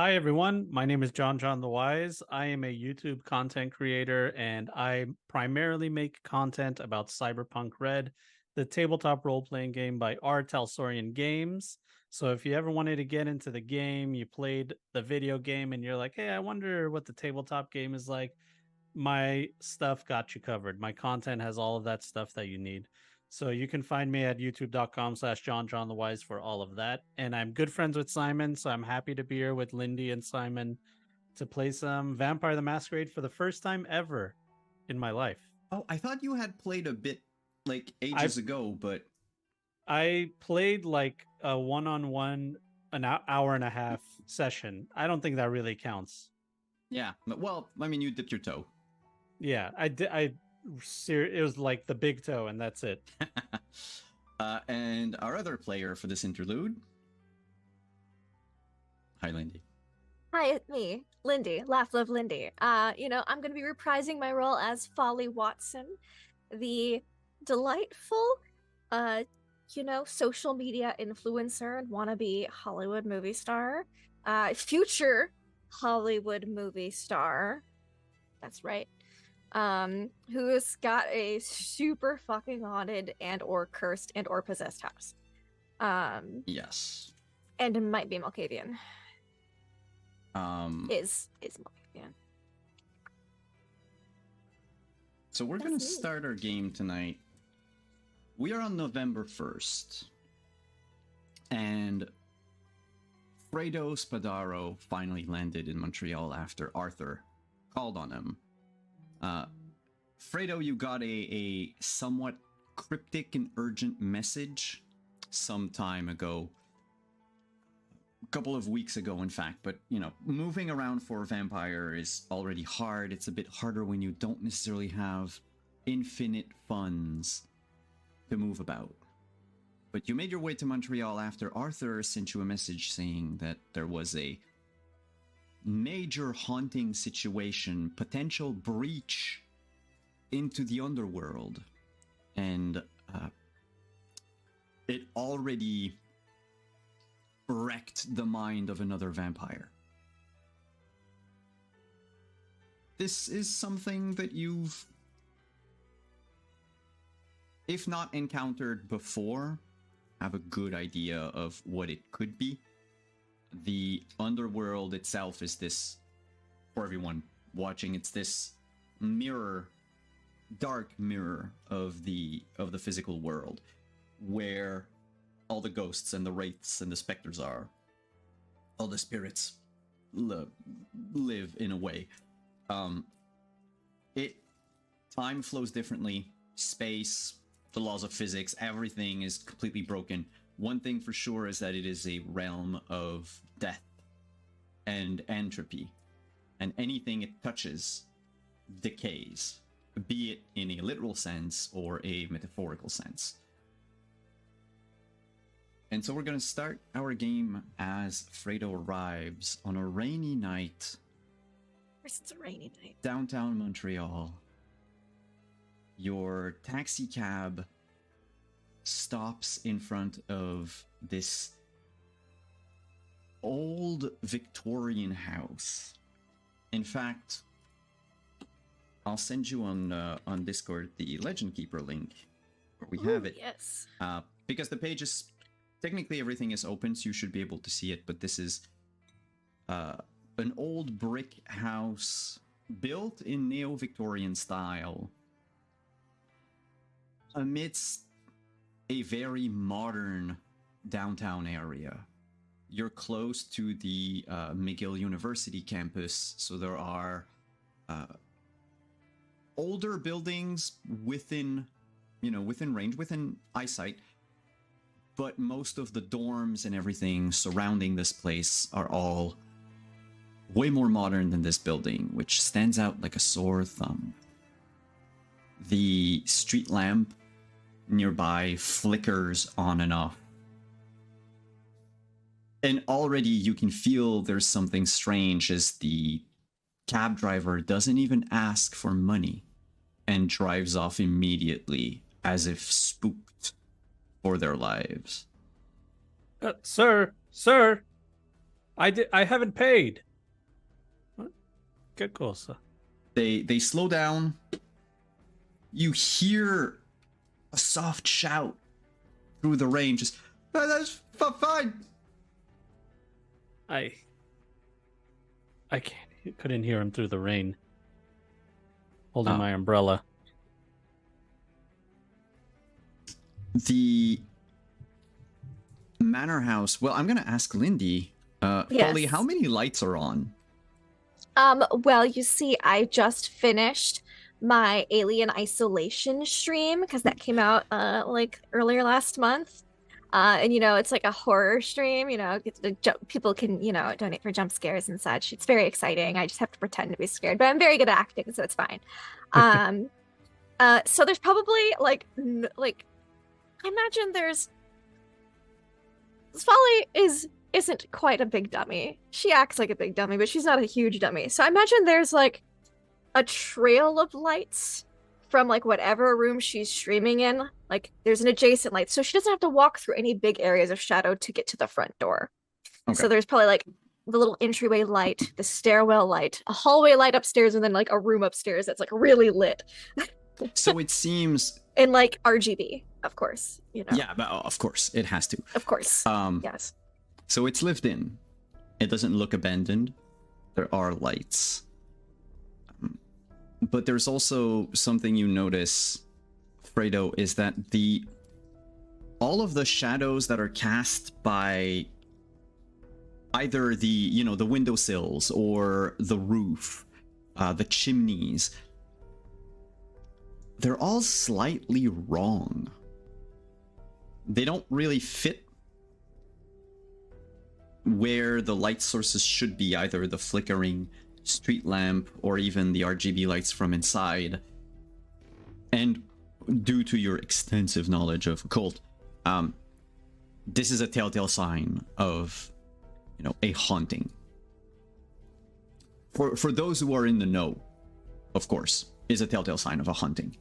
Hi, everyone. My name is John the Wise. I am a YouTube content creator and I primarily make content about Cyberpunk Red, the tabletop role playing game by R. Talsorian Games. So, if you ever wanted to get into the game, you played the video game, and you're like, hey, I wonder what the tabletop game is like, my stuff got you covered. My content has all of that stuff that you need. So you can find me at youtube.com/John the Wise for all of that. And I'm good friends with Simon, so I'm happy to be here with Lindy and Simon to play some Vampire the Masquerade for the first time ever in my life. Oh, I thought you had played a bit like I ages ago, but I played like a one-on-one hour and a half session. I don't think that really counts. yeah. Well, I mean, you dipped your toe. Yeah, I did. It was like the big toe, and that's it. And our other player for this interlude. Hi, Lindy. Hi, it's me, Lindy. Laugh, love, Lindy. I'm going to be reprising my role as Folly Watson, the delightful, social media influencer and wannabe Hollywood movie star, future Hollywood movie star. That's right. Who's got a super fucking haunted and or cursed and or possessed house. Yes. And might be Malkavian. Is Malkavian. So we're going to start our game tonight. We are on November 1st. And Fredo Spadaro finally landed in Montreal after Arthur called on him. Fredo, you got a somewhat cryptic and urgent message some time ago. A couple of weeks ago, in fact. But, moving around for a vampire is already hard. It's a bit harder when you don't necessarily have infinite funds to move about. But you made your way to Montreal after Arthur sent you a message saying that there was a major haunting situation, potential breach into the underworld. And it already wrecked the mind of another vampire. This is something that you've, if not encountered before, have a good idea of what it could be. The underworld itself is this, for everyone watching, it's this mirror, dark mirror of the physical world, where all the ghosts and the wraiths and the specters are. All the spirits live in a way. Time flows differently. Space, the laws of physics, everything is completely broken. One thing for sure is that it is a realm of death and entropy. And anything it touches decays, be it in a literal sense or a metaphorical sense. And so we're going to start our game as Fredo arrives on a rainy night. It's a rainy night. Downtown Montreal. Your taxi cab stops in front of this old Victorian house. In fact, I'll send you on Discord the Legend Keeper link where we have it. Yes. Because the page is technically everything is open, so you should be able to see it. But this is an old brick house built in neo-Victorian style amidst a very modern downtown area. You're close to the McGill University campus, so there are older buildings within range, within eyesight, but most of the dorms and everything surrounding this place are all way more modern than this building, which stands out like a sore thumb. The street lamp nearby flickers on and off. And already you can feel there's something strange as the cab driver doesn't even ask for money and drives off immediately as if spooked for their lives. Sir, I haven't paid. What? Get closer. They slow down. You hear a soft shout through the rain. Just that's fine. I couldn't hear him through the rain. Holding my umbrella. The manor house. Well, I'm gonna ask Lindy. Yes. Folly, how many lights are on? Well, you see, I just finished my Alien Isolation stream because that came out like earlier last month. And it's like a horror stream, people can, donate for jump scares and such. It's very exciting. I just have to pretend to be scared, but I'm very good at acting, so it's fine. So there's probably like I imagine there's Folly isn't quite a big dummy. She acts like a big dummy, but she's not a huge dummy. So I imagine there's like a trail of lights from like whatever room she's streaming in. Like there's an adjacent light, so she doesn't have to walk through any big areas of shadow to get to the front door. Okay. So there's probably like the little entryway light, the stairwell light, a hallway light upstairs, and then like a room upstairs that's like really lit. So it seems in like RGB, of course, Yeah, but of course it has to. Of course. Yes. So it's lived in. It doesn't look abandoned. There are lights. But there's also something you notice, Fredo, is that all of the shadows that are cast by either the windowsills or the roof, the chimneys, they're all slightly wrong. They don't really fit where the light sources should be, either the flickering street lamp or even the RGB lights from inside. And due to your extensive knowledge of occult, this is a telltale sign of, a haunting. For those who are in the know, of course, is a telltale sign of a haunting.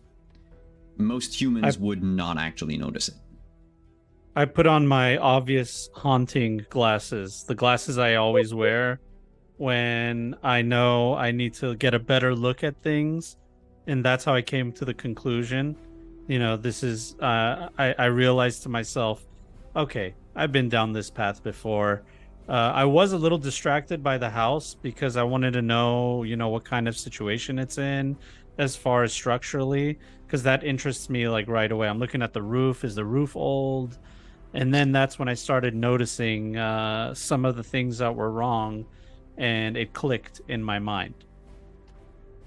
Most humans would not actually notice it. I put on my obvious haunting glasses, the glasses I always wear when I know I need to get a better look at things. And that's how I came to the conclusion. This is, I realized to myself, okay, I've been down this path before. I was a little distracted by the house because I wanted to know, what kind of situation it's in as far as structurally, because that interests me like right away. I'm looking at the roof. Is the roof old? And then that's when I started noticing some of the things that were wrong, and it clicked in my mind.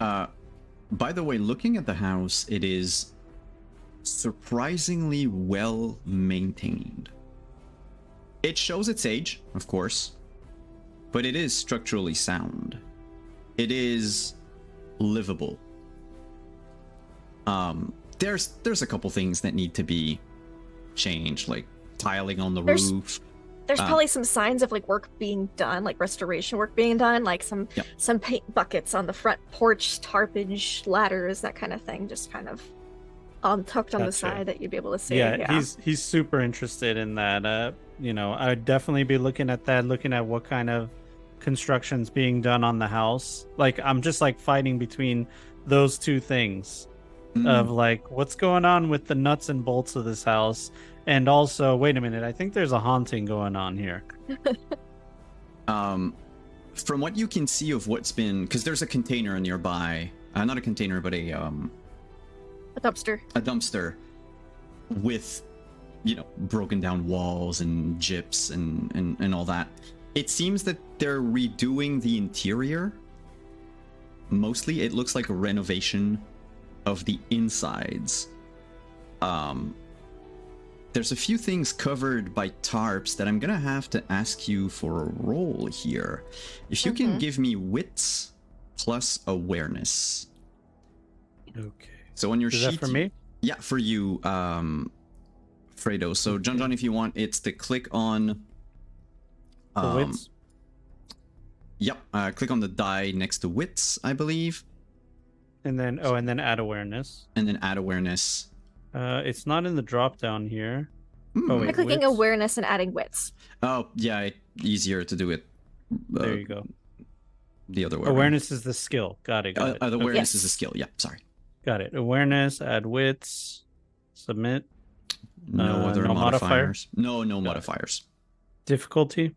By the way, looking at the house, it is surprisingly well maintained. It shows its age, of course, but it is structurally sound. It is livable. There's a couple things that need to be changed, like tiling on the roof. There's probably some signs of like work being done, like restoration work being done, like some paint buckets on the front porch, tarpage, ladders, that kind of thing, just kind of tucked on the side that you'd be able to see. Yeah, he's super interested in that. I'd definitely be looking at that, looking at what kind of construction's being done on the house. Like I'm just like fighting between those two things of like what's going on with the nuts and bolts of this house. And also, wait a minute, I think there's a haunting going on here. From what you can see of what's been, because there's a container nearby, not a container, but a dumpster. A dumpster with, broken down walls and gyps and all that. It seems that they're redoing the interior. Mostly, it looks like a renovation of the insides. There's a few things covered by tarps that I'm gonna have to ask you for a roll here. If you can give me wits plus awareness. Okay. So on your sheet, that for me? Yeah, for you, Fredo. So John, if you want, it's to click on the wits. Yep. Click on the die next to wits, I believe. And then add awareness. And then add awareness. It's not in the drop down here. By clicking awareness and adding wits. Oh, yeah, easier to do it There you go. The other way. Awareness is the skill. Got it. Got it. The awareness Yes. is a skill. Yeah, sorry. Got it. Awareness, add wits, submit. No other no modifiers. No Got it. modifiers. Difficulty?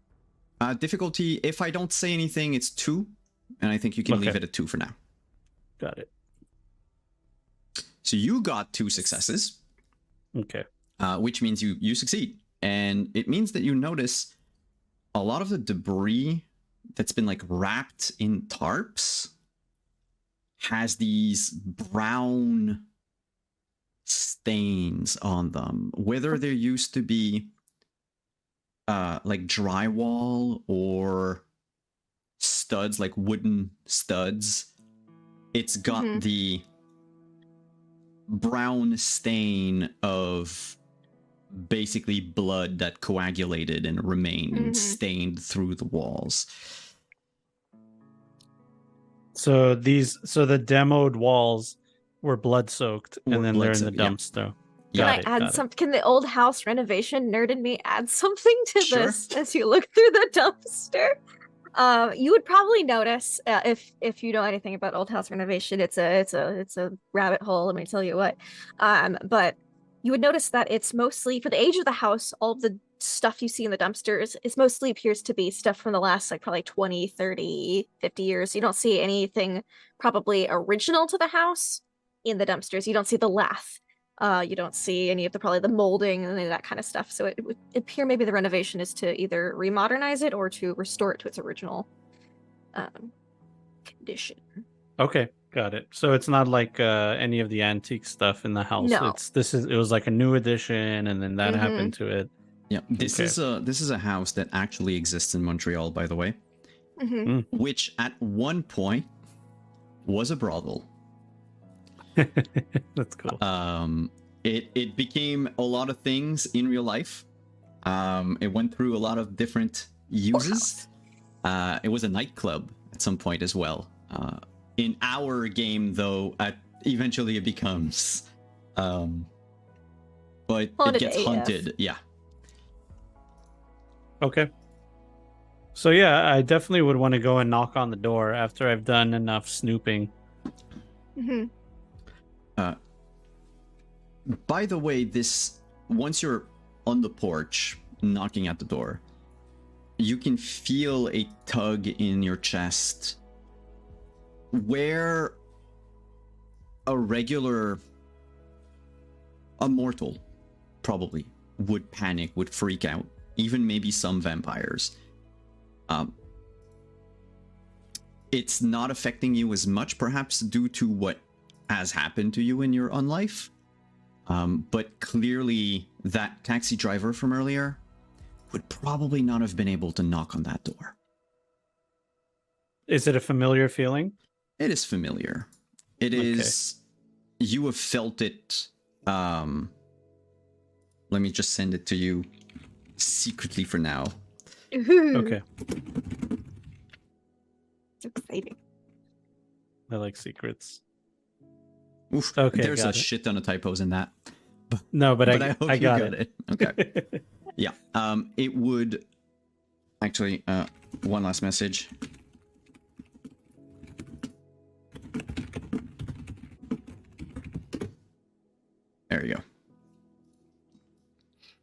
Difficulty, if I don't say anything, it's 2. And I think you can leave it at 2 for now. Got it. So you got 2 successes. Okay. Which means you succeed. And it means that you notice a lot of the debris that's been like wrapped in tarps has these brown stains on them. Whether there used to be like drywall or studs, like wooden studs, it's got the brown stain of basically blood that coagulated and remained stained through the walls. So the demoed walls were blood soaked, and then they're in the dumpster. Can I add something? Can the old house renovation nerd in me add something to this as you look through the dumpster? You would probably notice if you know anything about old house renovation, it's a rabbit hole. Let me tell you what. But you would notice that it's mostly, for the age of the house, all of the stuff you see in the dumpsters is mostly appears to be stuff from the last like probably 20, 30, 50 years. You don't see anything probably original to the house in the dumpsters. You don't see the lath. You don't see any of probably the molding and any of that kind of stuff. So it would appear maybe the renovation is to either remodernize it or to restore it to its original condition. Okay, got it. So it's not like any of the antique stuff in the house. No. Mm-hmm. It was like a new addition, and then that happened to it. Yeah, this is a house that actually exists in Montreal, by the way, which at one point was a brothel. That's cool. It became a lot of things in real life. It went through a lot of different uses. It was a nightclub at some point as well. In our game, though, eventually it becomes, but Haunted it gets AF. hunted. Yeah. Okay. So yeah, I definitely would want to go and knock on the door after I've done enough snooping. By the way, once you're on the porch knocking at the door, you can feel a tug in your chest where a mortal probably would panic, would freak out, even maybe some vampires. It's not affecting you as much, perhaps due to what has happened to you in your own life. But clearly that taxi driver from earlier would probably not have been able to knock on that door. Is it a familiar feeling? It is familiar. It is. You have felt it. Let me just send it to you secretly for now. Okay. It's exciting. I like secrets. Oof, Okay, there's a got it. shit ton of typos in that. No, but I hope I you got got it. Okay. Yeah. It would actually. One last message. There you go.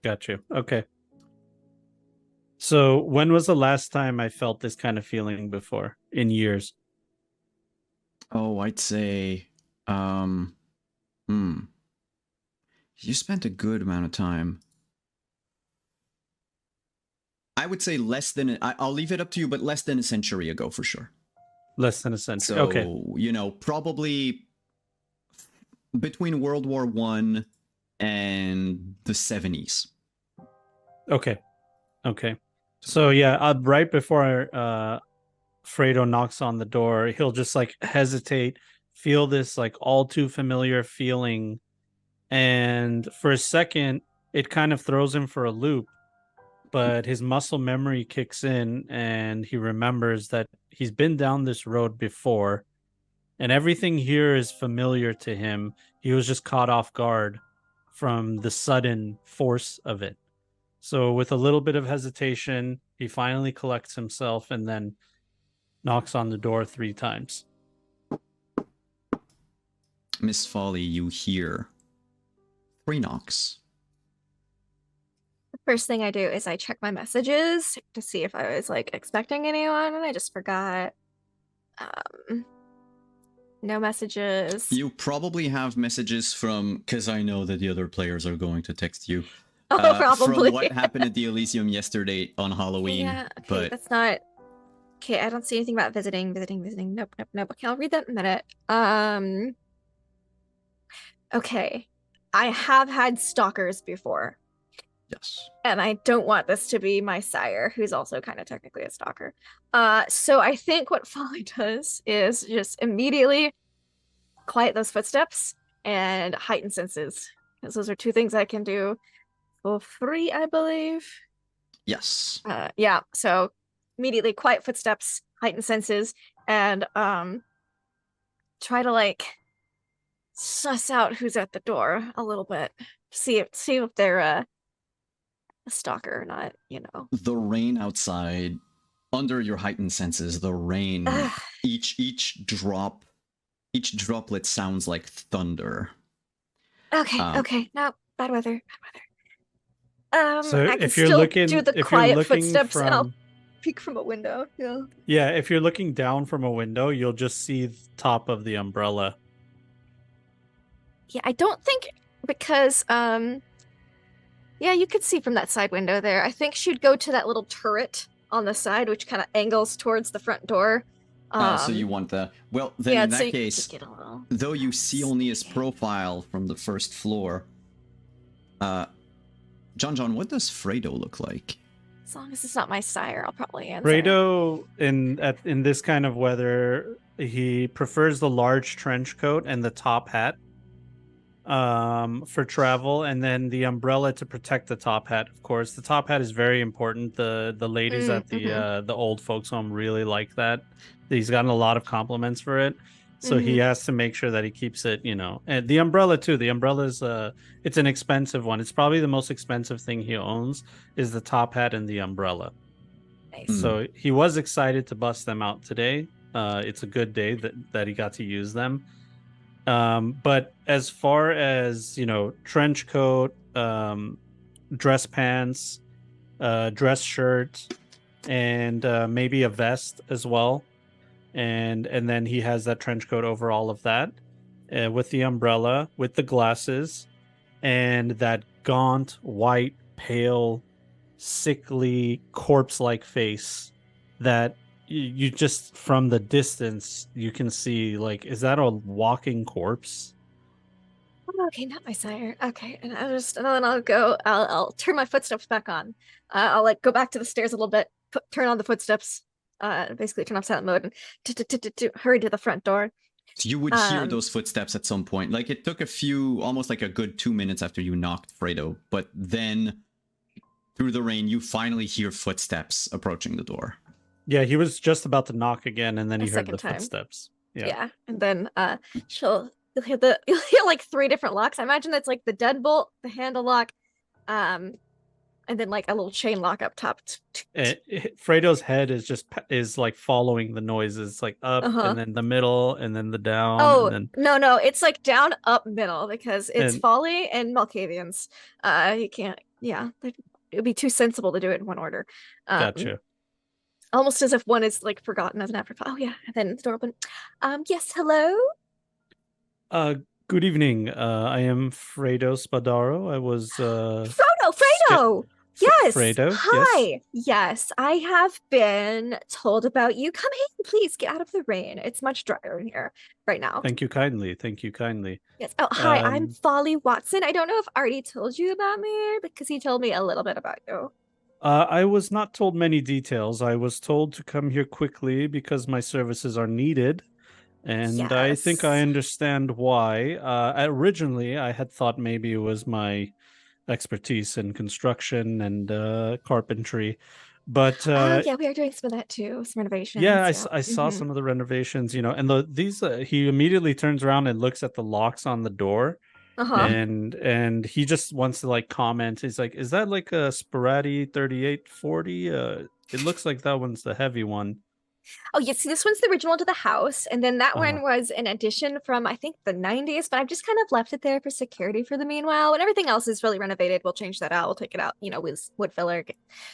Got you. Okay. So when was the last time I felt this kind of feeling before? In years? Oh, I'd say, you spent a good amount of time. I would say less than, I'll leave it up to you, but less than a century ago for sure. Less than a century. So, okay. Probably between World War I and the 70s. Okay. So yeah, right before Fredo knocks on the door, he'll just like hesitate, feel this like all too familiar feeling, and for a second it kind of throws him for a loop, but his muscle memory kicks in and he remembers that he's been down this road before and everything here is familiar to him. He was just caught off guard from the sudden force of it. So with a little bit of hesitation, he finally collects himself and then knocks on the door 3 times. Miss Folly, you hear 3 knocks. The first thing I do is I check my messages to see if I was like expecting anyone, and I just forgot. No messages. You probably have messages from, because I know that the other players are going to text you. Oh, probably. From what happened at the Elysium yesterday on Halloween. Yeah, okay, but that's not. Okay, I don't see anything about visiting. Nope. Okay, I'll read that in a minute. Okay. I have had stalkers before. yes. And I don't want this to be my sire, who's also kind of technically a stalker. So I think what Folly does is just immediately quiet those footsteps and heighten senses. Because those are 2 things I can do for free, I believe. Yes. Yeah, so immediately quiet footsteps, heighten senses, and try to like suss out who's at the door a little bit. See if they're a stalker or not, you know. The rain outside, under your heightened senses, the rain, each droplet sounds like thunder. Okay. No, bad weather. So I can if you're still looking, do the if you're quiet looking footsteps, and I'll from, peek from a window. Yeah. yeah, if you're looking down from a window, you'll just see the top of the umbrella. Yeah, I don't think because yeah, you could see from that side window there. I think she'd go to that little turret on the side, which kind of angles towards the front door. So you want the... Well, then yeah, in so that you case, get a little... though you see only his profile from the first floor, John, what does Fredo look like? As long as it's not my sire, I'll probably answer. Fredo, in this kind of weather, he prefers the large trench coat and the top hat for travel, and then the umbrella to protect the top hat. Of course, the top hat is very important. The ladies at the old folks home really like that. He's gotten a lot of compliments for it, so he has to make sure that he keeps it, you know. And the umbrella too. The umbrella is it's an expensive one. It's probably the most expensive thing he owns is the top hat and the umbrella. Nice. So he was excited to bust them out today. It's a good day that he got to use them. But as far as, you know, trench coat, dress pants, dress shirt, and maybe a vest as well, and then he has that trench coat over all of that, with the umbrella, with the glasses, and that gaunt, white, pale, sickly, corpse-like face that you just from the distance you can see, like, is that a walking corpse? Okay, not my sire. Okay, and then I'll turn my footsteps back on. I'll like go back to the stairs a little bit, turn on the footsteps, basically turn off silent mode and hurry to the front door. So you would hear those footsteps at some point. Like, it took almost like a good 2 minutes after you knocked Fredo, but then through the rain, you finally hear footsteps approaching the door. Yeah, he was just about to knock again, and then he heard the footsteps. Yeah, and then you'll hear like 3 different locks. I imagine that's like the deadbolt, the handle lock, and then like a little chain lock up top. Fredo's head is like following the noises, like up and then the middle and then the down. Oh, and then... no, it's like down, up, middle, because it's Folly and Malkavians. You can't. Yeah, it would be too sensible to do it in one order. Gotcha. Almost as if one is like forgotten as an afterthought. Oh yeah, and then the door open. Yes, hello. Good evening. I am Fredo Spadaro. I was Fredo. Yes. Fredo. Hi. Yes, I have been told about you. Come in, please. Get out of the rain. It's much drier in here right now. Thank you kindly. Yes. Oh, hi. I'm Folly Watson. I don't know if Artie told you about me, because he told me a little bit about you. I was not told many details. I was told to come here quickly because my services are needed. And yes. I think I understand why. Originally, I had thought maybe it was my expertise in construction and carpentry. But yeah, we are doing some of that too, some renovations. Yeah, I saw some of the renovations, you know, and he immediately turns around and looks at the locks on the door. Uh-huh. and he just wants to like comment. He's like, "Is that like a Sporati 3840? It looks like that one's the heavy one." Oh, yeah. See, this one's the original to the house. And then that Uh, one was an addition from, I think, the 90s, but I've just kind of left it there for security for the meanwhile. When everything else is really renovated, we'll change that out. We'll take it out, with wood filler,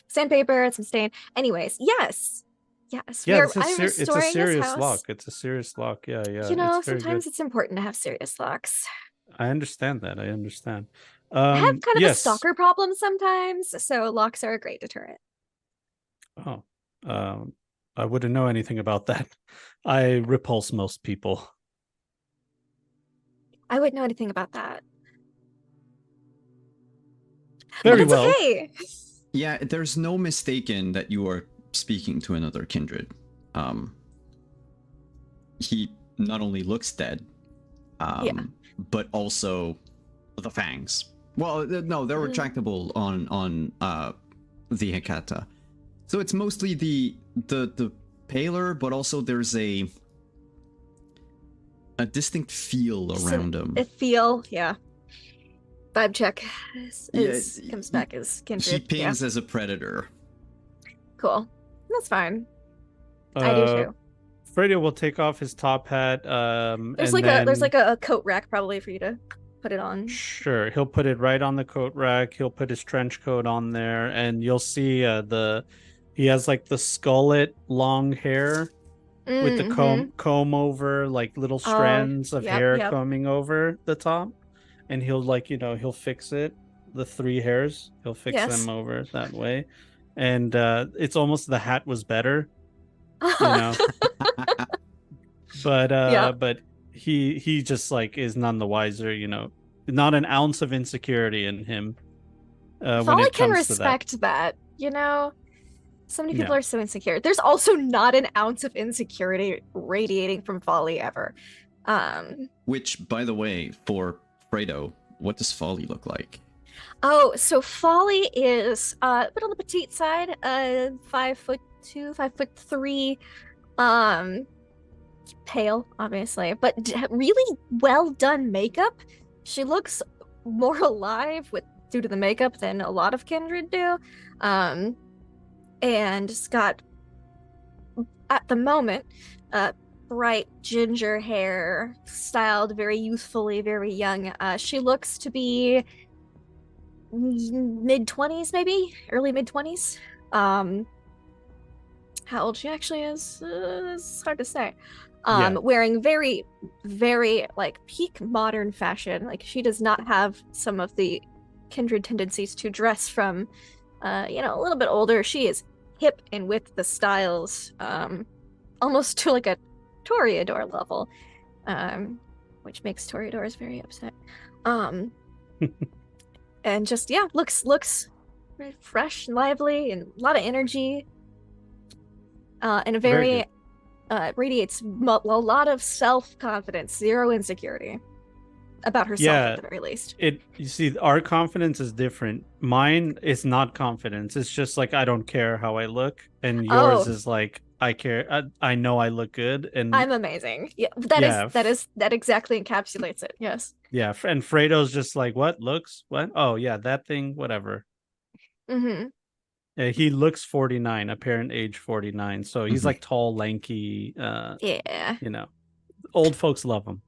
sandpaper, and some stain. Anyways, yes. Yes. yeah, I'm it's a restoring his serious house. lock. It's a serious lock. Yeah, yeah, it's very good. Sometimes it's important to have serious locks. I understand that. I understand. I have kind of a Yes. stalker problem sometimes, so locks are a great deterrent. Oh, um, I wouldn't know anything about that. I repulse most people. I wouldn't know anything about that. But Very it's well. okay. Yeah, there's no mistaking that you are speaking to another kindred. Um, he not only looks dead, Yeah. but also the fangs. Well, no, they're retractable on the Hecata. So it's mostly the paler, but also there's a distinct feel around him. A feel, yeah. Vibe check comes back as He kindred. pings as a predator. Cool. That's fine. I do too. Fredo will take off his top hat. There's and there's then a coat rack probably for you to put it on. sure, he'll put it right on the coat rack. He'll put his trench coat on there, and you'll see he has like the skullet long hair with the comb over, like little strands of hair yep. combing over the top, and he'll he'll fix it. The three hairs, he'll fix them over that way, and it's almost the hat was better, but he just like is none the wiser, not an ounce of insecurity in him when Folly it can comes to that. respect that. So many people are so insecure. There's also not an ounce of insecurity radiating from Folly ever. Which, by the way, for Fredo, what does Folly look like? Oh, so Folly is a bit on the petite side, 5'2", 5'3", pale, obviously, but really well done makeup. She looks more alive due to the makeup than a lot of kindred do. And it's got, at the moment, bright ginger hair, styled very youthfully, very young. She looks to be mid-20s, maybe early mid-20s. How old she actually is, it's hard to say. Wearing very, very like peak modern fashion. Like she does not have some of the kindred tendencies to dress from a little bit older. She is hip and with the styles, almost to like a Toreador level, which makes Toreadors very upset. And just looks very fresh and lively and a lot of energy, and a very radiates a lot of self-confidence, zero insecurity about herself at the very least. You see, our confidence is different. Mine is not confidence. It's just like I don't care how I look, and yours is like I care. I know I look good, and I'm amazing. Yeah, that exactly encapsulates it. Yes. Yeah, and Fredo's just like, what looks? What? Oh yeah, that thing. Whatever. Yeah, he looks 49, apparent age 49. So he's like tall, lanky. Yeah. Old folks love him.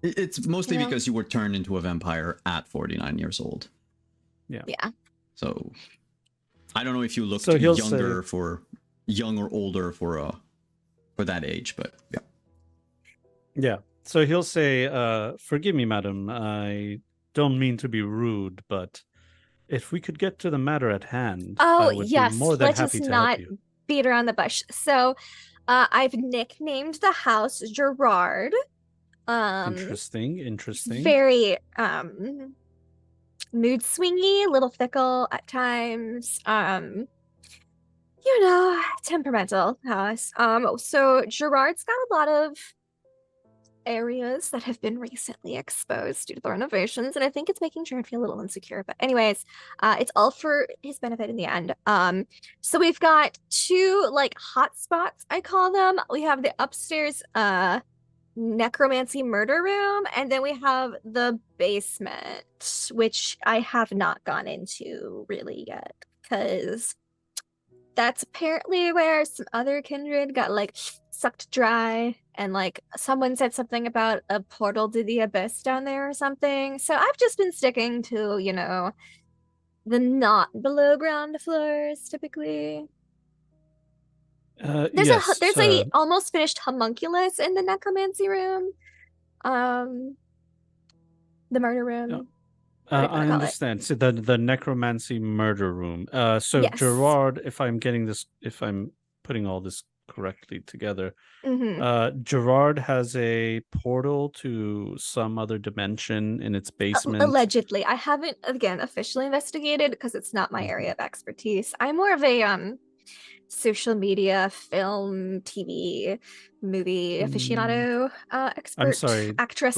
It's mostly because you were turned into a vampire at 49 years old. Yeah. Yeah. So I don't know if you look young or older for that age, but yeah. Yeah. So he'll say, forgive me, madam, I don't mean to be rude, but if we could get to the matter at hand, I would be more than happy to help you. Beat around the bush. So I've nicknamed the house Gerard. Interesting. Very mood swingy, a little fickle at times. Temperamental house. So Gerard's got a lot of areas that have been recently exposed due to the renovations, and I think it's making Jared feel a little insecure. But anyways, it's all for his benefit in the end. So we've got two like hot spots, I call them. We have the upstairs necromancy murder room, and then we have the basement, which I have not gone into really yet because that's apparently where some other kindred got like sucked dry, and like someone said something about a portal to the abyss down there or something. So I've just been sticking to, the not below ground floors typically. There's Yes. a almost finished homunculus in the necromancy room. Um the murder room, whatever you want I to call it. understand. So the necromancy murder room. So Yes. Gerard, if I'm putting all this correctly together, Mm-hmm. Gerard has a portal to some other dimension in its basement. Allegedly. I haven't again officially investigated because it's not my area Mhm. of expertise. I'm more of a social media, film, TV, movie Mm, aficionado, I'm expert sorry. actress.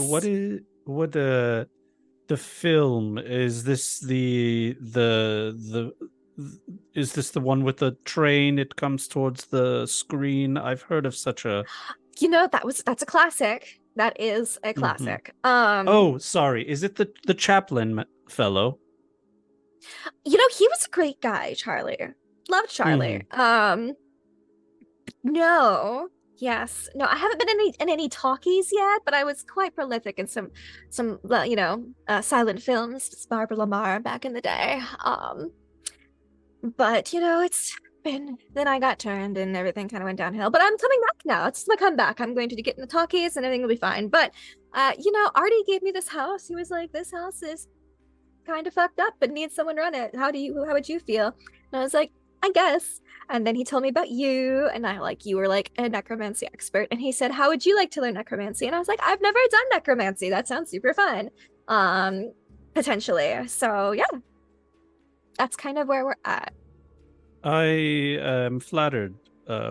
What the film is this the is this the one with the train? It comes towards the screen. I've heard of such a. That's a classic. That is a Mhm. classic. Oh, sorry. Is it the Chaplin fellow? He was a great guy, Charlie. Loved Charlie. Hmm. No. Yes. No, I haven't been in any talkies yet, but I was quite prolific in some silent films, just Barbara Lamar back in the day. But it's been then I got turned and everything kind of went downhill. But I'm coming back now. It's my comeback. I'm going to get in the talkies and everything will be fine. But Artie gave me this house. He was like, "This house is kind of fucked up but needs someone to run it. How would you feel?" And I was like, "I guess." And then he told me about you, and you were like a necromancy expert, and he said, "How would you like to learn necromancy?" And I was like, "I've never done necromancy. That sounds super fun." Potentially. So yeah, that's kind of where we're at. I am flattered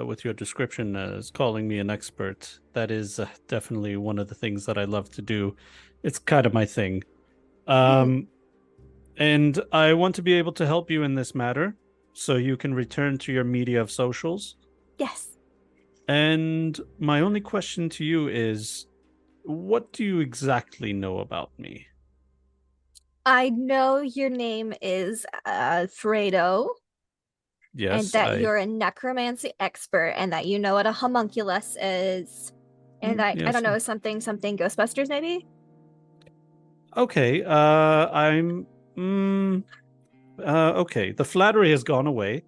with your description as calling me an expert. That is definitely one of the things that I love to do. It's kind of my thing. Mhm. Um, and I want to be able to help you in this matter so you can return to your media of socials. Yes. And my only question to you is what do you exactly know about me? I know your name is Fredo, and Yes, that I. you're a necromancy expert, and that you know what a homunculus is, and I don't Yes. know, something Ghostbusters maybe. Okay. I'm. Mm, okay. The flattery has gone away.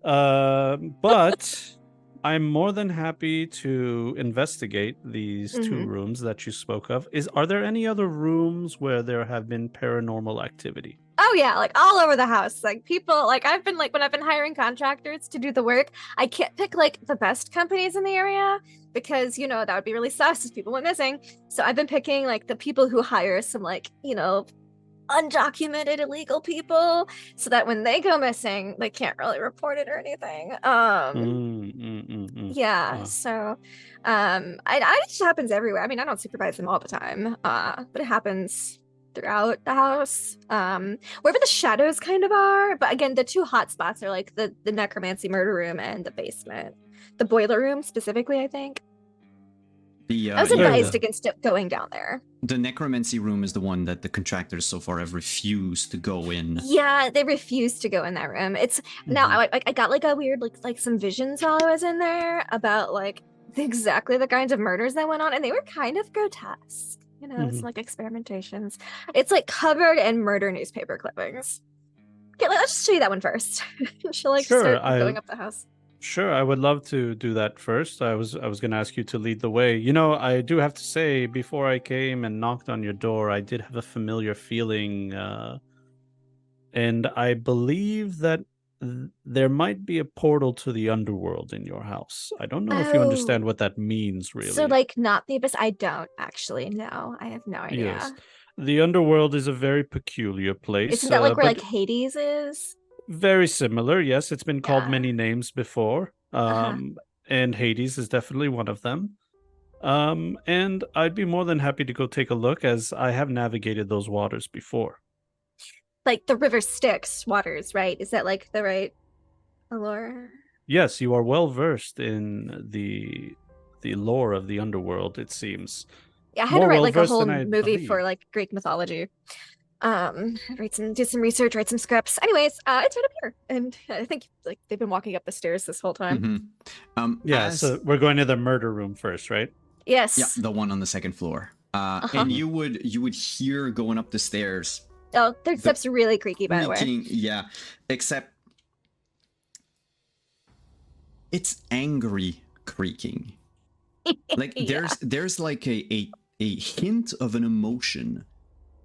But I'm more than happy to investigate these two Mm-hmm. rooms that you spoke of. Are there any other rooms where there have been paranormal activity? Oh yeah, like all over the house. Like people, like I've been like when I've been hiring contractors to do the work, I can't pick like the best companies in the area because that would be really sus if people went missing. So I've been picking like the people who hire some like, undocumented illegal people so that when they go missing, they can't really report it or anything. Mm, mm, mm, mm. Yeah, so it just happens everywhere. I mean, I don't supervise them all the time, but it happens throughout the house, wherever the shadows kind of are. But again, the two hot spots are like the necromancy murder room and the basement, the boiler room specifically. I think I was Yeah, advised Certainly. against going down there. the necromancy room is the one that the contractors so far have refused to go in. Yeah, they refuse to go in that room. It's now Mhm. I got like a weird like some visions while I was in there about like exactly the kinds of murders that went on, and they were kind of grotesque. It's Mhm. like experimentations. It's like covered in murder newspaper clippings. Okay, let's just show you that one first. She'll like Sure, start I going up the house. sure I would love to do that first. I was going to ask you to lead the way. You know, I do have to say before I came and knocked on your door, I did have a familiar feeling and I believe that there might be a portal to the underworld in your house. I don't know if you understand Oh, what that means, so really. like not the abyss? I don't actually know. I have no Yes, idea. the underworld is a very peculiar place, Isn't that like where but like Hades is? very similar. Yes, it's been called Yeah. many names before, Uh-huh. and Hades is definitely one of them. And I'd be more than happy to go take a look, as I have navigated those waters before. Like the river Styx waters, right? Is that like the right allure? Yes, you are well versed in the lore of the underworld, it seems. Yeah, I had to More write well like a versed whole than I movie for believe. like Greek mythology. Do some research, write some scripts. Anyways, it's right up here, and I think like they've been walking up the stairs this whole time. Yeah, so we're going to the murder room first, right? Yeah, Yes. the one on the second floor. Uh-huh. And you would hear going up the stairs. Oh, their the steps are really creaky, by the way. creaking, yeah. Except it's angry creaking. Like Yeah. there's like a hint of an emotion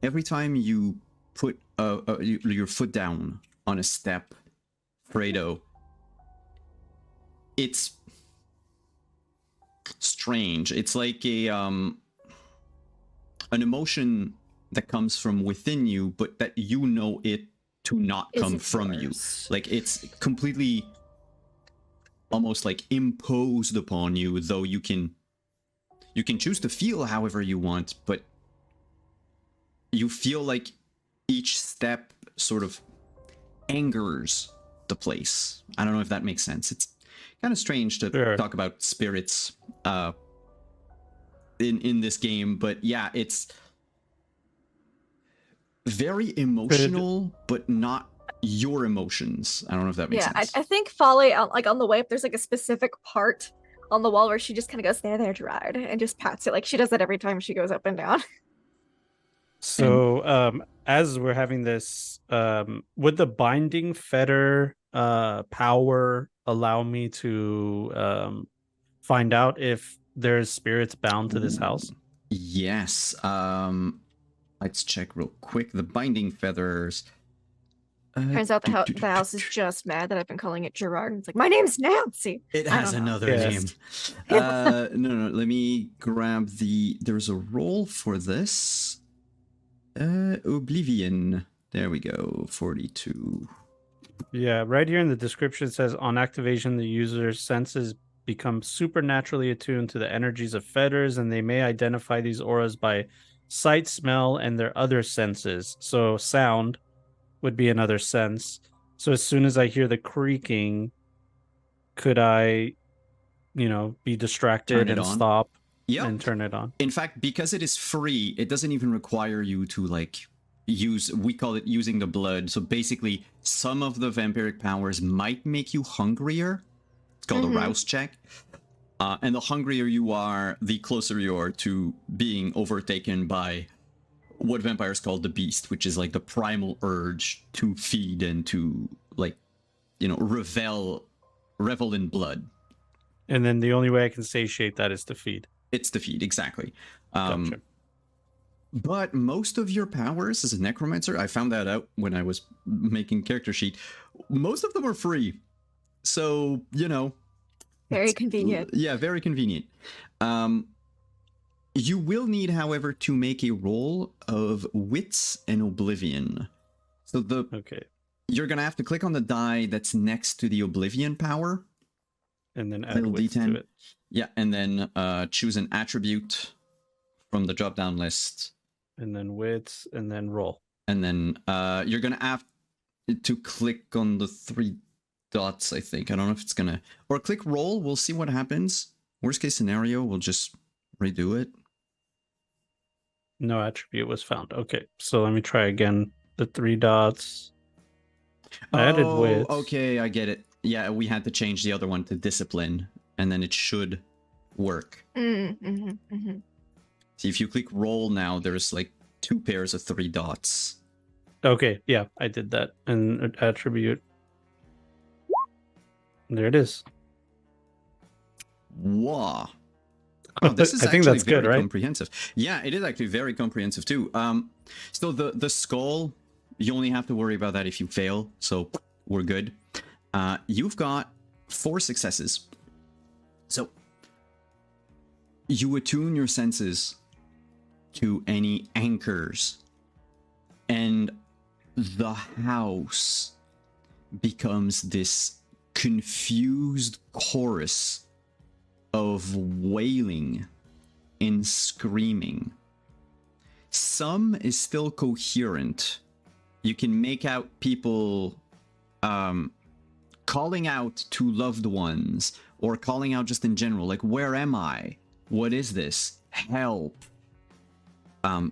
every time you put your foot down on a step, Fredo. It's strange. It's like an emotion that comes from within you, but that you know it to not come from you. Like it's completely almost like imposed upon you, though you can choose to feel however you want, but you feel like each step sort of angers the place. I don't know if that makes sense. It's kind of strange to talk about spirits in this game, but yeah, it's very emotional, but not your emotions. I don't know if that makes sense. I think Folly, like on the way up, there's like a specific part on the wall where she just kind of goes, there, Gerard, and just pats it. Like she does that every time she goes up and down. So as we're having this, would the binding fetter power allow me to find out if there's spirits bound to this house? Yes. Let's check real quick. The binding feathers. Turns out the house is just mad that I've been calling it Gerard. And it's like, my name's Nancy. It has another name. No. Let me grab there's a roll for this. Oblivion. There we go. 42. Yeah, right here in the description it says on activation, the user's senses become supernaturally attuned to the energies of fetters, and they may identify these auras by sight, smell, and their other senses. So sound would be another sense. So as soon as I hear the creaking, could I, be distracted and stop and turn it on? In fact, because it is free, it doesn't even require you to like we call it using the blood. So basically, some of the vampiric powers might make you hungrier. It's called a rouse check. And the hungrier you are, the closer you are to being overtaken by what vampires call the beast, which is like the primal urge to feed and to like, revel in blood. And then the only way I can satiate that is to feed. It's to feed, exactly. Gotcha. But most of your powers as a necromancer, I found that out when I was making character sheet. Most of them are free. So, very convenient. Yeah, very convenient. You will need, however, to make a roll of wits and oblivion. So you're gonna have to click on the die that's next to the oblivion power, and then add wits to it. Yeah, and then choose an attribute from the drop-down list, and then wits, and then roll. And then you're gonna have to click on the 3 dots. I think I don't know if it's gonna or click roll. We'll see what happens. Worst case scenario, we'll just redo it. No attribute was found. Okay, so let me try again. The 3 dots. I added wits. Okay, I get it. Yeah, we had to change the other one to discipline, and then it should work. See, if you click roll now, there's like 2 pairs of 3 dots. Okay, yeah, I did that. And attribute. There it is. Wow. Oh, this is I think that's very good, right? comprehensive. Yeah, it is actually very comprehensive too. So the skull, you only have to worry about that if you fail, so we're good. You've got 4 successes. So you attune your senses to any anchors, and the house becomes this confused chorus of wailing and screaming. Some is still coherent. You can make out people calling out to loved ones or calling out just in general, like, where am I? What is this? Help. And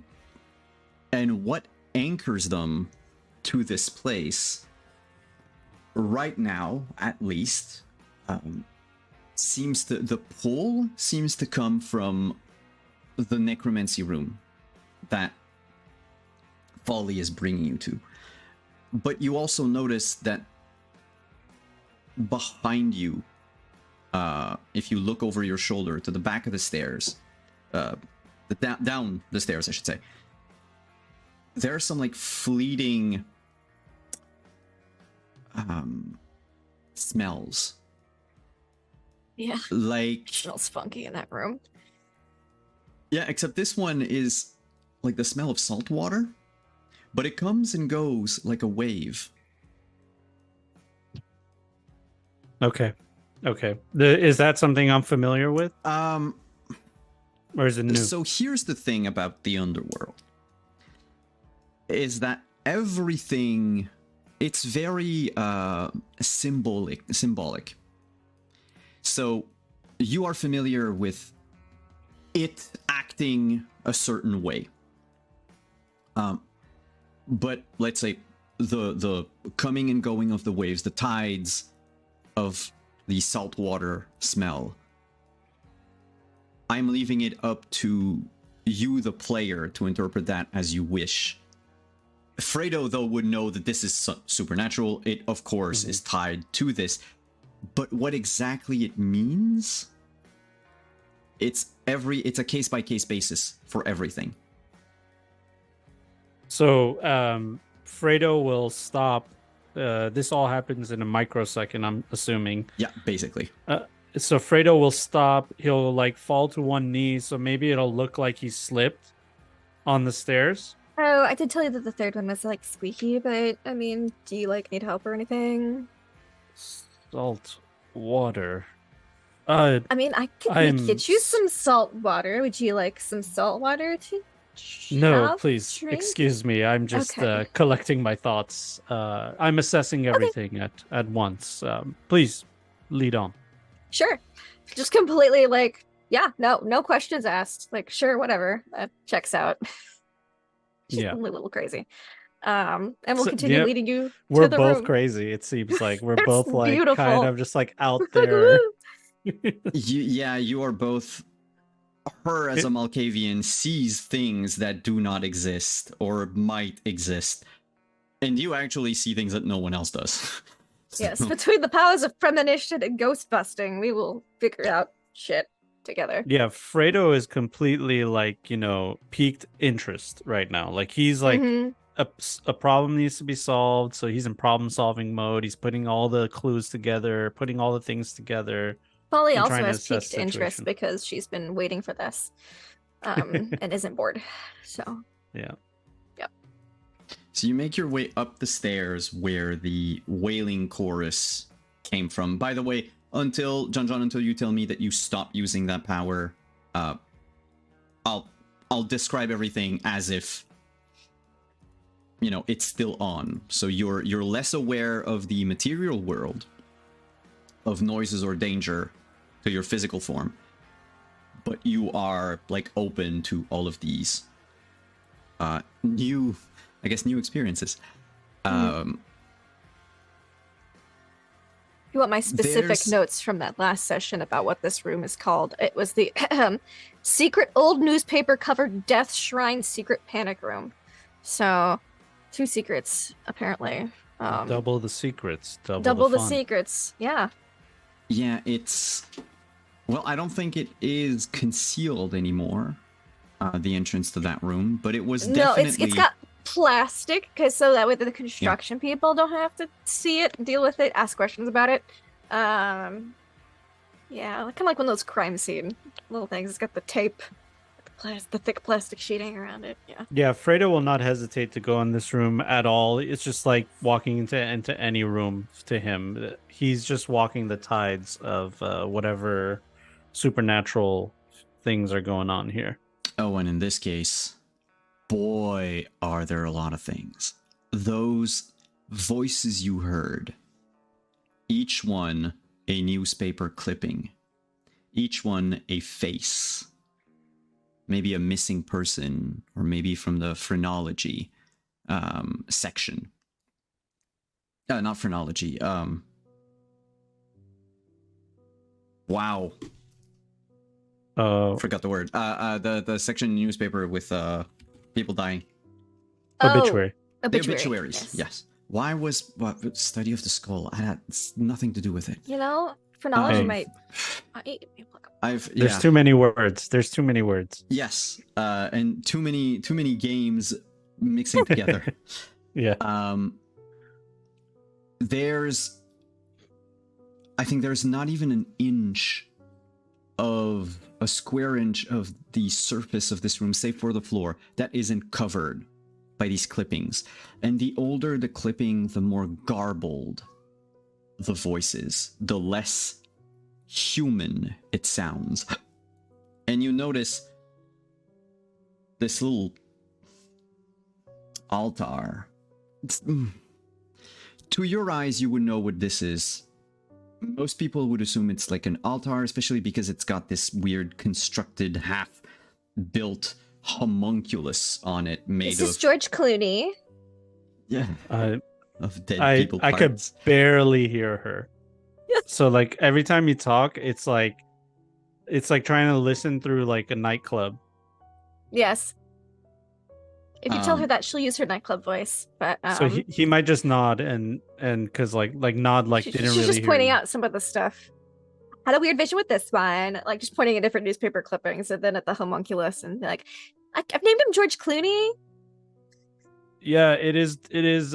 what anchors them to this place right now, at least, the pull seems to come from the necromancy room that Folly is bringing you to. But you also notice that behind you, if you look over your shoulder to the back of the stairs, down the stairs, I should say, there are some like fleeting smells. Yeah. Like, Smells funky in that room. yeah, except this one is like the smell of salt water, but it comes and goes like a wave. Okay. Is that something I'm familiar with? Or is it new? So here's the thing about the underworld. Is that everything, it's very symbolic. So you are familiar with it acting a certain way. But let's say the coming and going of the waves, the tides of the saltwater smell, I'm leaving it up to you, the player, to interpret that as you wish. Fredo, though, would know that this is supernatural. It, of course, is tied to this. But what exactly it means, it's a case-by-case basis for everything. So, Fredo will stop. This all happens in a microsecond, I'm assuming. Yeah, basically. So Fredo will stop. He'll like fall to one knee. So maybe it'll look like he slipped on the stairs. Oh, I did tell you that the third one was like squeaky, but I mean, do you like need help or anything? Salt water. I mean, I could get you some salt water. Would you like some salt water to No, please, drink? excuse me. I'm just Okay. collecting my thoughts. I'm assessing everything at once. Please, lead on. Sure. Just completely like, yeah, no questions asked. Like, sure, whatever. That checks out. She's Yeah. a little crazy. And we'll continue yeah, leading you We're to the both room. crazy. It seems like we're It's both like beautiful. kind of just like out It's like, there. woo. You are both. Her as a Malkavian sees things that do not exist or might exist, and you actually see things that no one else does. Yes, between the powers of premonition and ghost busting, we will figure out shit together. Yeah, Fredo is completely like, piqued interest right now. Like he's like a problem needs to be solved, so he's in problem solving mode. He's putting all the clues together, putting all the things together. Folly and also trying to has assess piqued interest situation. because she's been waiting for this, and isn't bored. So Yeah. Yep. So you make your way up the stairs where the wailing chorus came from. By the way, until you tell me that you stop using that power, I'll describe everything as if it's still on. So you're less aware of the material world, of noises or danger to your physical form, but you are like open to all of these new experiences. You want my specific notes from that last session about what this room is called? It was the secret old newspaper covered death shrine secret panic room. So 2 secrets apparently. Double the secrets. Double the fun. secrets. Yeah. Yeah, well, I don't think it is concealed anymore, the entrance to that room, but it was definitely... No, it's got plastic, because so that way the construction people don't have to see it, deal with it, ask questions about it. Yeah, kind of like one of those crime scene little things. It's got the tape, the thick plastic sheeting around it. Yeah, Fredo will not hesitate to go in this room at all. It's just like walking into any room to him. He's just walking the tides of whatever supernatural things are going on here. Oh, and in this case, boy, are there a lot of things. Those voices you heard, each one a newspaper clipping, each one a face, maybe a missing person, or maybe from the phrenology section. Not phrenology. Wow. Forgot the word. The section in the newspaper with people dying. Obituary. Oh, The obituary. obituaries. Yes. Why was study of the skull? I had nothing to do with it. You know, phrenology Um, might. There's too many words. There's too many words. Yes, and too many games mixing together. Yeah. I think there's not even an inch of a square inch of the surface of this room, save for the floor, that isn't covered by these clippings. And the older the clipping, the more garbled the voices, the less human it sounds. And you notice this little altar. To your eyes, you would know what this is. Most people would assume it's like an altar, especially because it's got this weird constructed, half-built homunculus on it, made This of... is George Clooney. Yeah. Of dead people I parts. could barely hear her. So like every time you talk, it's like trying to listen through like a nightclub. Yes. If you tell her that, she'll use her nightclub voice. But so he might just nod and because like nod like didn't she's really just hear pointing you. out some of the stuff. Had a weird vision with this one, like just pointing at different newspaper clippings, and then at the homunculus, and like, I've named him George Clooney. Yeah, it is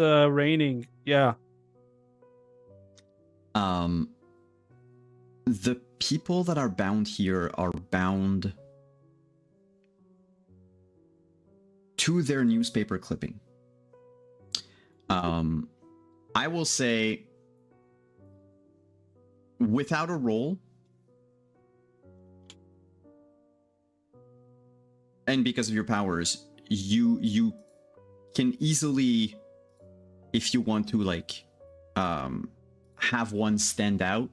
raining. Yeah. The people that are bound here are bound to their newspaper clipping. I will say, without a roll, and because of your powers, you can easily, if you want to, like, have one stand out,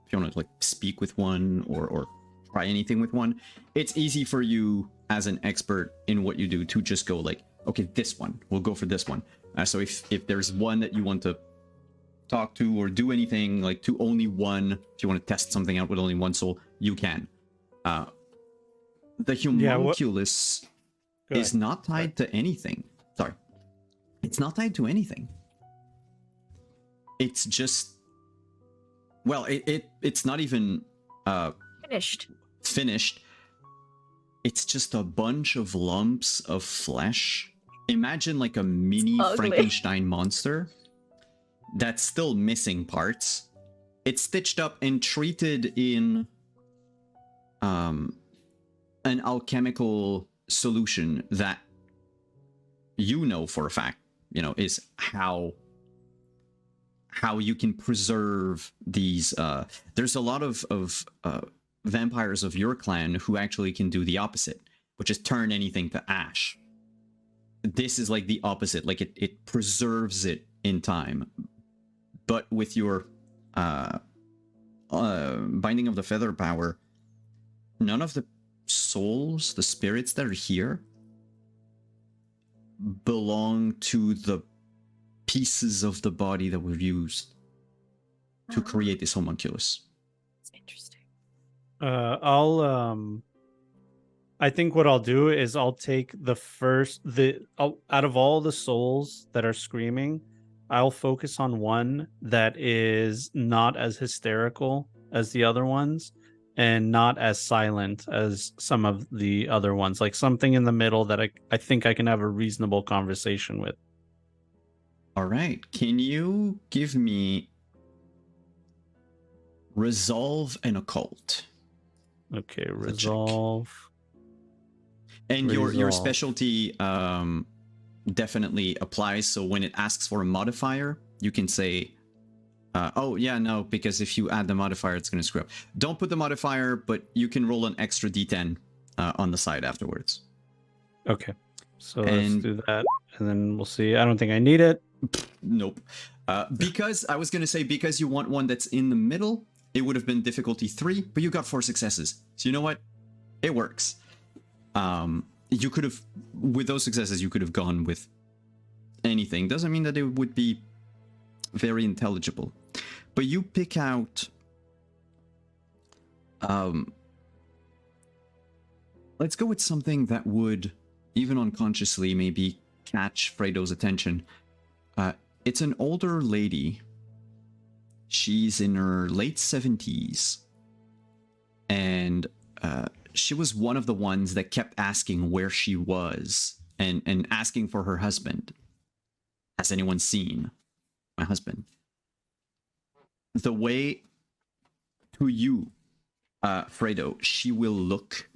if you want to like speak with one or try anything with one, it's easy for you as an expert in what you do to just go like, okay, this one, we'll go for this one. So if there's one that you want to talk to or do anything like to only one, if you want to test something out with only one soul, you can. The homunculus is not tied to anything. Sorry. It's not tied to anything. It's just, well, it's not even finished. It's just a bunch of lumps of flesh. Imagine like a mini Frankenstein monster that's still missing parts. It's stitched up and treated in an alchemical solution that you know for a fact, you know, is how you can preserve these. There's a lot of vampires of your clan who actually can do the opposite, which is turn anything to ash. This is like the opposite, like it preserves it in time. But with your binding of the feather power, none of the souls, the spirits that are here, belong to the pieces of the body that were used to create this homunculus. It's interesting. I think what I'll do is I'll take out of all the souls that are screaming, I'll focus on one that is not as hysterical as the other ones and not as silent as some of the other ones, like something in the middle that I think I can have a reasonable conversation with. All right, can you give me resolve and occult? Okay, resolve. And your specialty definitely applies. So when it asks for a modifier, you can say, oh yeah, no, because if you add the modifier, it's going to screw up. Don't put the modifier, but you can roll an extra d10 on the side afterwards. Okay, so let's do that, and then we'll see. I don't think I need it. Nope. Because I was going to say, because you want one that's in the middle, it would have been difficulty 3, but you got 4 successes. So you know what? It works. You could have, with those successes, you could have gone with anything. Doesn't mean that it would be very intelligible. But you pick out, let's go with something that would, even unconsciously, maybe catch Fredo's attention. It's an older lady. She's in her late 70s. And she was one of the ones that kept asking where she was and asking for her husband. Has anyone seen my husband? The way to you, Fredo, she will look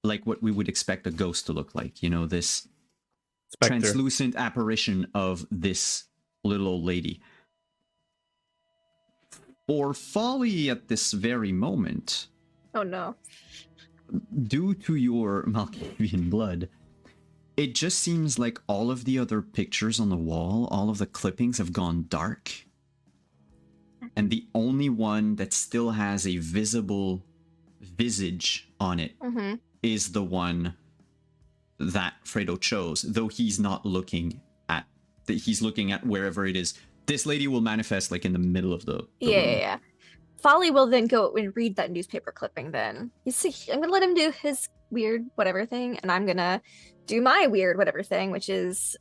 like what we would expect a ghost to look like. You know, this Spectre. translucent apparition of this little old lady. For Folly at this very moment, Oh no. due to your Malkavian blood, it just seems like all of the other pictures on the wall, all of the clippings have gone dark. And the only one that still has a visible visage on it is the one that Fredo chose, though he's not looking at, he's looking at wherever it is. This lady will manifest like in the middle of the room. Folly will then go and read that newspaper clipping then. You see, I'm gonna let him do his weird whatever thing, and I'm gonna do my weird whatever thing, which is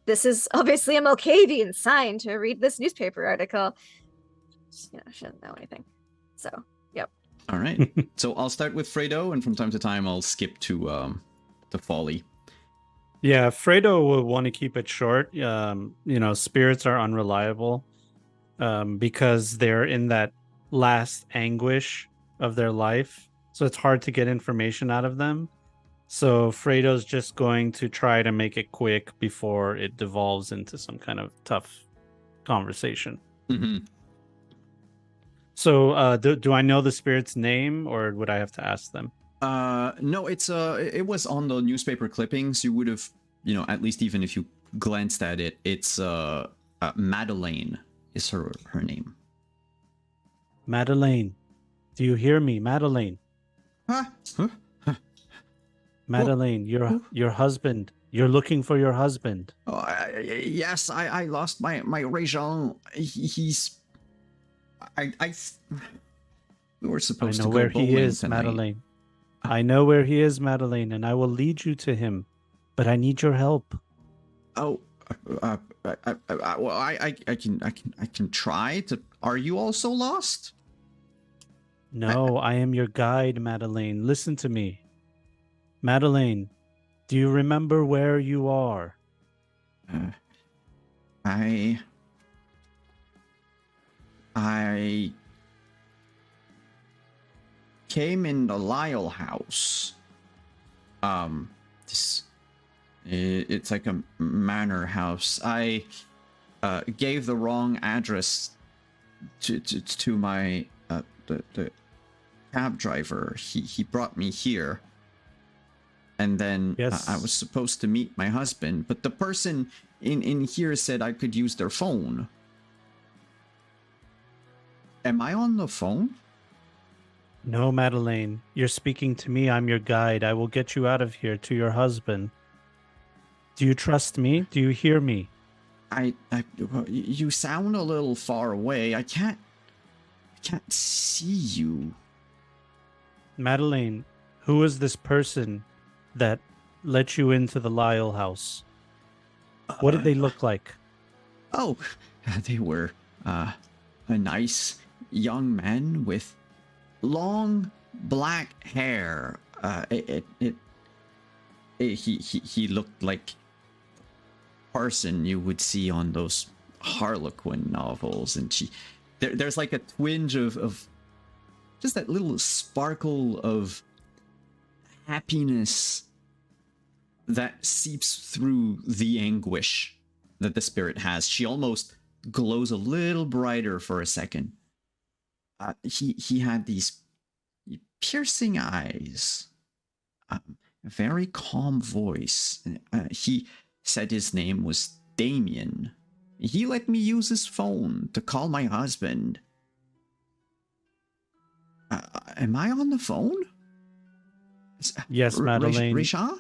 this is obviously a Malkavian sign to read this newspaper article. You know, she doesn't know anything. So, yep. All right. So I'll start with Fredo, and from time to time I'll skip to Folly. Yeah, Fredo will want to keep it short. You know, spirits are unreliable because they're in that last anguish of their life. So it's hard to get information out of them. So Fredo's just going to try to make it quick before it devolves into some kind of tough conversation. Mm-hmm. So do I know the spirit's name, or would I have to ask them? No, it was on the newspaper clippings. You would have, you know, at least even if you glanced at it, it's Madeleine is her name. Madeleine, do you hear me, Madeleine? Huh? Madeleine, your husband. You're looking for your husband. Oh, yes, I lost my Réjean. He's we were supposed to go where he bowling is, tonight. Madeleine. I know where he is, Madeleine, and I will lead you to him. But I need your help. Oh, well, I can try to. Are you also lost? No, I am your guide, Madeleine. Listen to me. Madeleine, do you remember where you are? I came in the Lyle house. It's like a manor house. I gave the wrong address to my the cab driver. He brought me here, and then Yes. I was supposed to meet my husband, but the person in here said I could use their phone. Am I on the phone? No, Madeleine. You're speaking to me. I'm your guide. I will get you out of here to your husband. Do you trust me? Do you hear me? You sound a little far away. I can't see you. Madeleine, who is this person that let you into the Lyle house? What did they look like? Oh, they were a nice young man with long black hair. He looked like person you would see on those Harlequin novels, and there's like a twinge of just that little sparkle of happiness that seeps through the anguish that the spirit has. She almost glows a little brighter for a second. He had these piercing eyes, a very calm voice. He said his name was Damien. He let me use his phone to call my husband. Am I on the phone? Yes, Madeleine. Richard?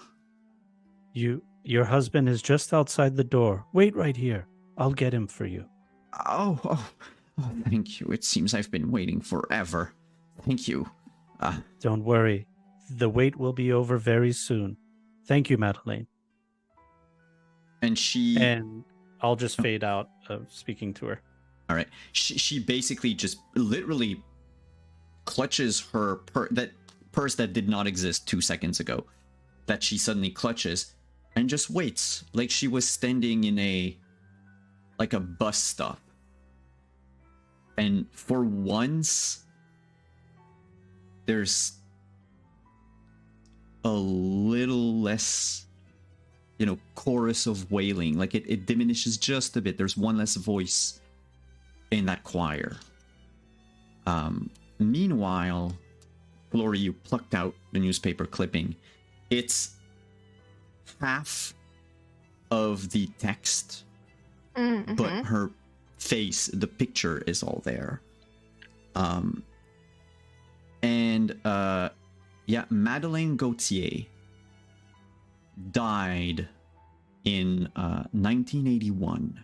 Your husband is just outside the door. Wait right here. I'll get him for you. Oh, thank you. It seems I've been waiting forever. Thank you. Don't worry. The wait will be over very soon. Thank you, Madeleine. And I'll just fade out of speaking to her. All right. She basically just literally clutches her that purse that did not exist 2 seconds ago, that she suddenly clutches, and just waits like she was standing in a bus stop. And for once, there's a little less, chorus of wailing. Like it diminishes just a bit. There's one less voice in that choir. Meanwhile, Flory, you plucked out the newspaper clipping. It's half of the text, but her face, the picture is all there. Madeleine Gauthier died in 1981.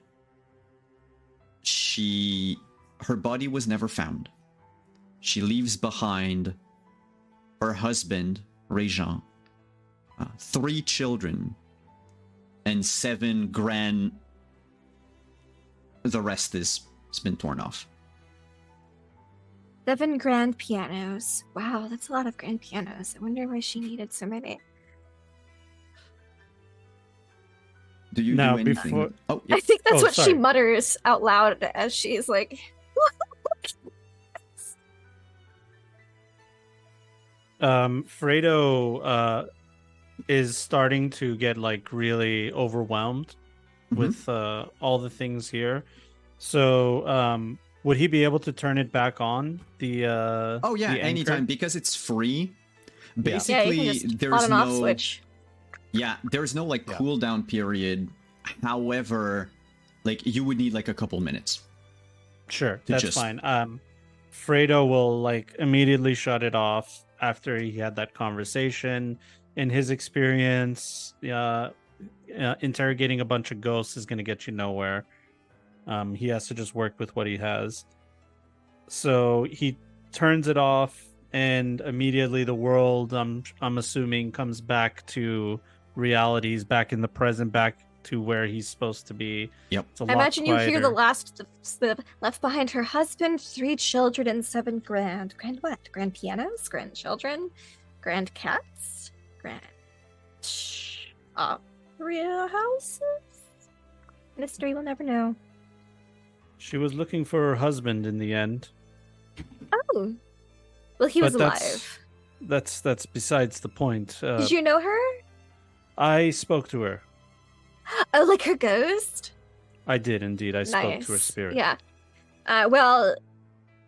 Her body was never found. She leaves behind her husband, Régent, 3 children, and 7 the rest has been torn off. 7 grand pianos. Wow, that's a lot of grand pianos. I wonder why she needed so many. Do you do anything? I think that's what she mutters out loud as she's like... Fredo is starting to get really overwhelmed with all the things here. So would he be able to turn it back on? The anytime, because it's free. Basically, there's no switch. Yeah, there's no cooldown period. However, you would need a couple minutes. Sure, that's fine. Fredo will immediately shut it off after he had that conversation. In his experience, interrogating a bunch of ghosts is going to get you nowhere. He has to just work with what he has. So he turns it off, and immediately the world, I'm assuming, comes back to realities, back in the present, back to where he's supposed to be. Yep. I imagine you hear the left behind her husband, 3 children, and 7 grand what? Grand pianos? Grandchildren? Grand cats? Grand opera houses? Mystery will never know. She was looking for her husband in the end. Oh. Well, he was alive. That's besides the point. Did you know her? I spoke to her. Oh, like her ghost? I did indeed. I spoke to her spirit. Yeah. Well,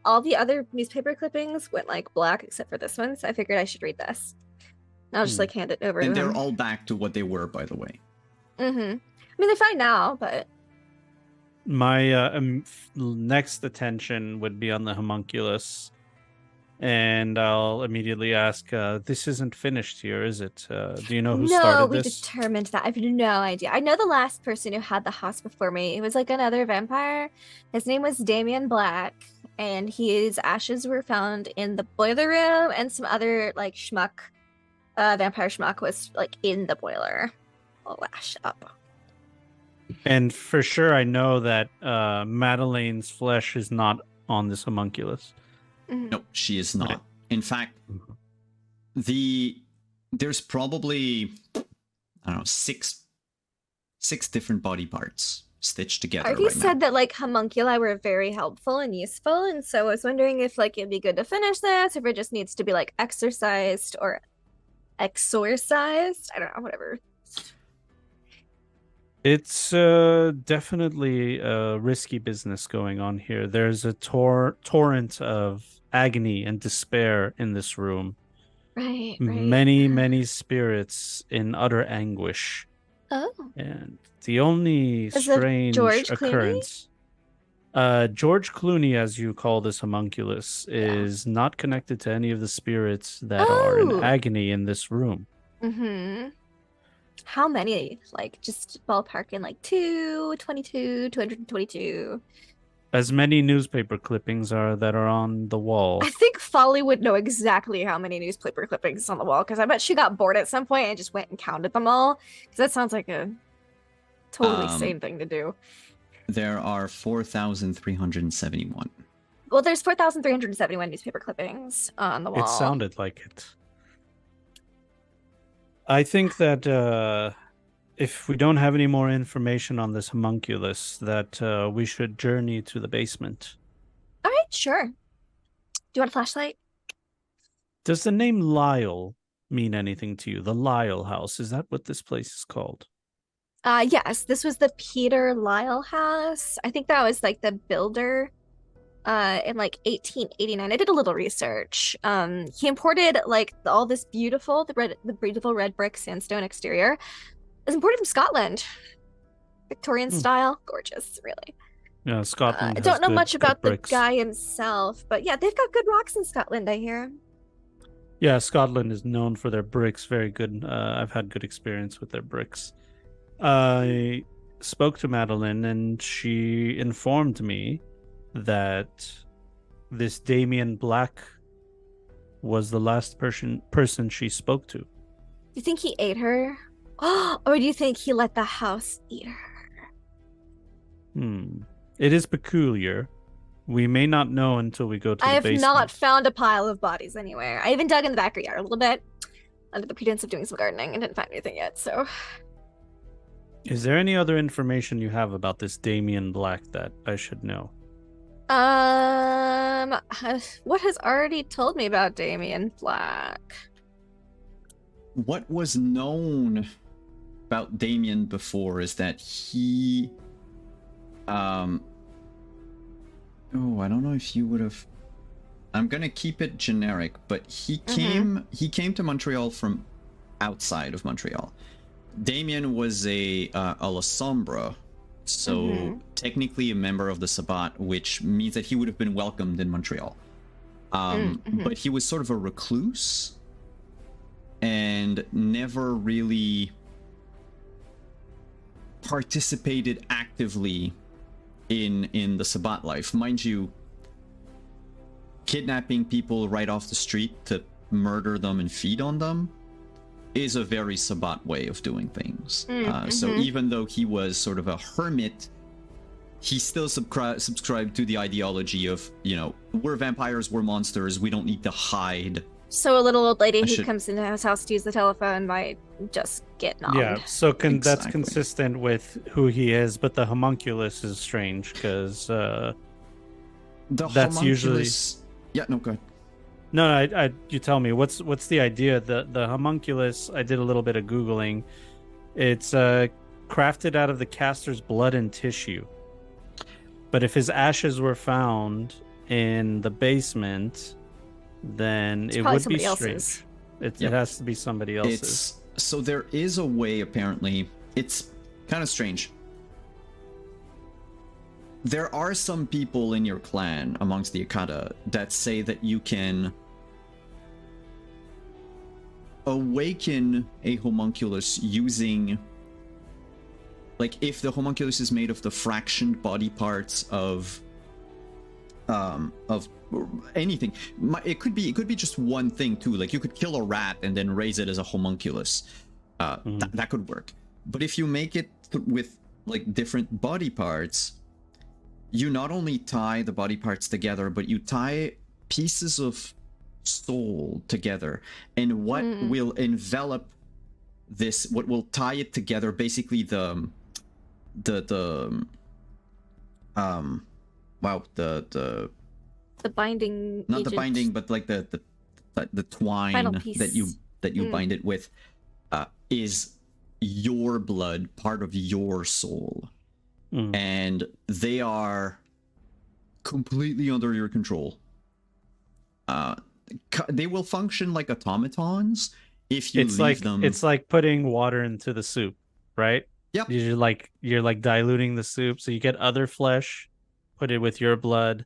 all the other newspaper clippings went black except for this one, so I figured I should read this. And I'll just hand it over to them. And they're all back to what they were, by the way. I mean, they're fine now, but... My next attention would be on the homunculus. And I'll immediately ask, this isn't finished here, is it? Do you know who started this? No, we determined that. I have no idea. I know the last person who had the house before me. It was another vampire. His name was Damien Black, and his ashes were found in the boiler room, and some other, schmuck, vampire schmuck was, in the boiler. All lashed up. And for sure, I know that Madeleine's flesh is not on this homunculus. No, she is not. In fact, there's probably, I don't know, six different body parts stitched together. Artie said that homunculi were very helpful and useful, and so I was wondering if it'd be good to finish this, if it just needs to be exercised or exorcised. I don't know, whatever. It's definitely a risky business going on here. There's a torrent of agony and despair in this room. Right. Many spirits in utter anguish. Oh. And the only strange occurrence... George Clooney, as you call this homunculus, Yeah. is not connected to any of the spirits that are in Oh. agony in this room. Mm-hmm. How many? Like just ballparking like 222. As many newspaper clippings are that are on the I wall. think Folly would know exactly how many newspaper clippings on the wall because I bet she got bored at some point and just went and counted them all. Because that sounds like a totally Um, sane thing to do. there are 4,371. Well, there's 4,371 newspaper clippings on the It wall. sounded like it. I think that if we don't have any more information on this homunculus, that we should journey to the basement. All right, sure. Do you want a flashlight? Does the name Lyle mean anything to you? The Lyle House, is that what this place is called? Yes, this was the Peter Lyle house. I think that was like the builder in like 1889. I did a little research. He imported like all this the beautiful red brick sandstone exterior. It was imported from Scotland. Victorian style, gorgeous, really. Yeah, Scotland I has don't know good much about the bricks. guy himself, but yeah, they've got good rocks in Scotland, I hear. Yeah, Scotland is known for their bricks. Very good. I've had good experience with their bricks. I spoke to Madeline, and she informed me that this Damien Black was the last person she spoke to. Do you think he ate her? Or do you think he let the house eat her? It is peculiar. We may not know until we go to I the have basement. not found a pile of bodies anywhere. I even dug in the backyard a little bit under the pretense of doing some gardening and didn't find anything yet, so. Is there any other information you have about this Damien Black that I should know? What has already told me about Damien Black? What was known about Damien before is that he oh, I don't know if you would have. I'm gonna keep it generic, but he came to Montreal from outside of Montreal. Damien was a La Sombra, so technically a member of the Sabbat, which means that he would have been welcomed in Montreal. But he was sort of a recluse and never really participated actively in the Sabbat life. Mind you, kidnapping people right off the street to murder them and feed on them is a very Sabbat way of doing things. So even though he was sort of a hermit, he still subscribed to the ideology of, you know, we're vampires, we're monsters, we don't need to hide. So a little old lady who comes into his house to use the telephone might just get knocked. Yeah, so that's Exactly. consistent with who he is, but the homunculus is strange because that's usually. Yeah, no, go ahead. No, you tell me what's the idea? The homunculus. I did a little bit of googling. It's crafted out of the caster's blood and tissue. But if his ashes were found in the basement, then it would be strange. It has to be somebody else's. So there is a way, apparently. It's kind of strange. There are some people in your clan, amongst the Akata, that say that you can awaken a homunculus using, like, if the homunculus is made of the fractioned body parts of anything. It could be just one thing too. Like, you could kill a rat and then raise it as a homunculus. That could work. But if you make it with like different body parts, you not only tie the body parts together, but you tie pieces of soul together. And what will envelop this, what will tie it together, basically the binding, not agent. the binding, but like the twine that you bind it with, is your blood, part of your soul. And they are completely under your control. They will function like automatons if you leave them. It's like putting water into the soup, right? Yep. You're like diluting the soup, so you get other flesh put it with your blood,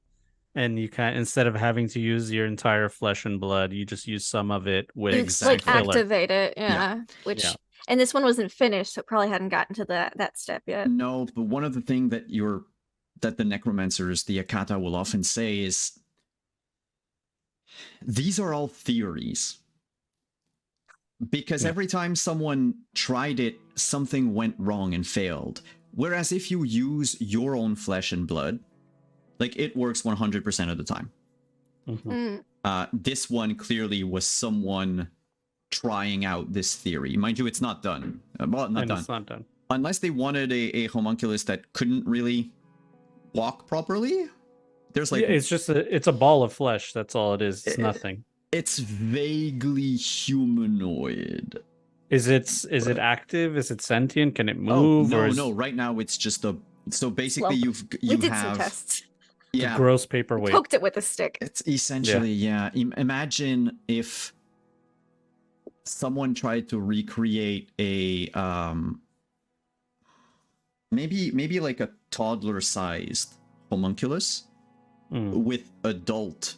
and you kind instead of having to use your entire flesh and blood, you just use some of it with You like Exactly. filler. activate it, yeah. Which Yeah. and this one wasn't finished, so it probably hadn't gotten to that step yet. No, but one of the things that the necromancers, the Akata, will often say is these are all theories. Because Yeah. every time someone tried it, something went wrong and failed. Whereas if you use your own flesh and blood, like it works 100% of the time. Mhm. This one clearly was someone trying out this theory. Mind you, it's not done. Well, not And done. it's not done. Unless they wanted a homunculus that couldn't really walk properly. There's like Yeah, it's just it's a ball of flesh. That's all it is. It's nothing. it's vaguely humanoid. Is it active? Is it sentient? Can it move? Oh or no, is no. Right now it's just a. So basically, Slump. you We did have some tests. a yeah. gross paperweight? Poked it with a stick. It's essentially yeah. Imagine if someone tried to recreate a maybe like a toddler-sized homunculus Mm. with adult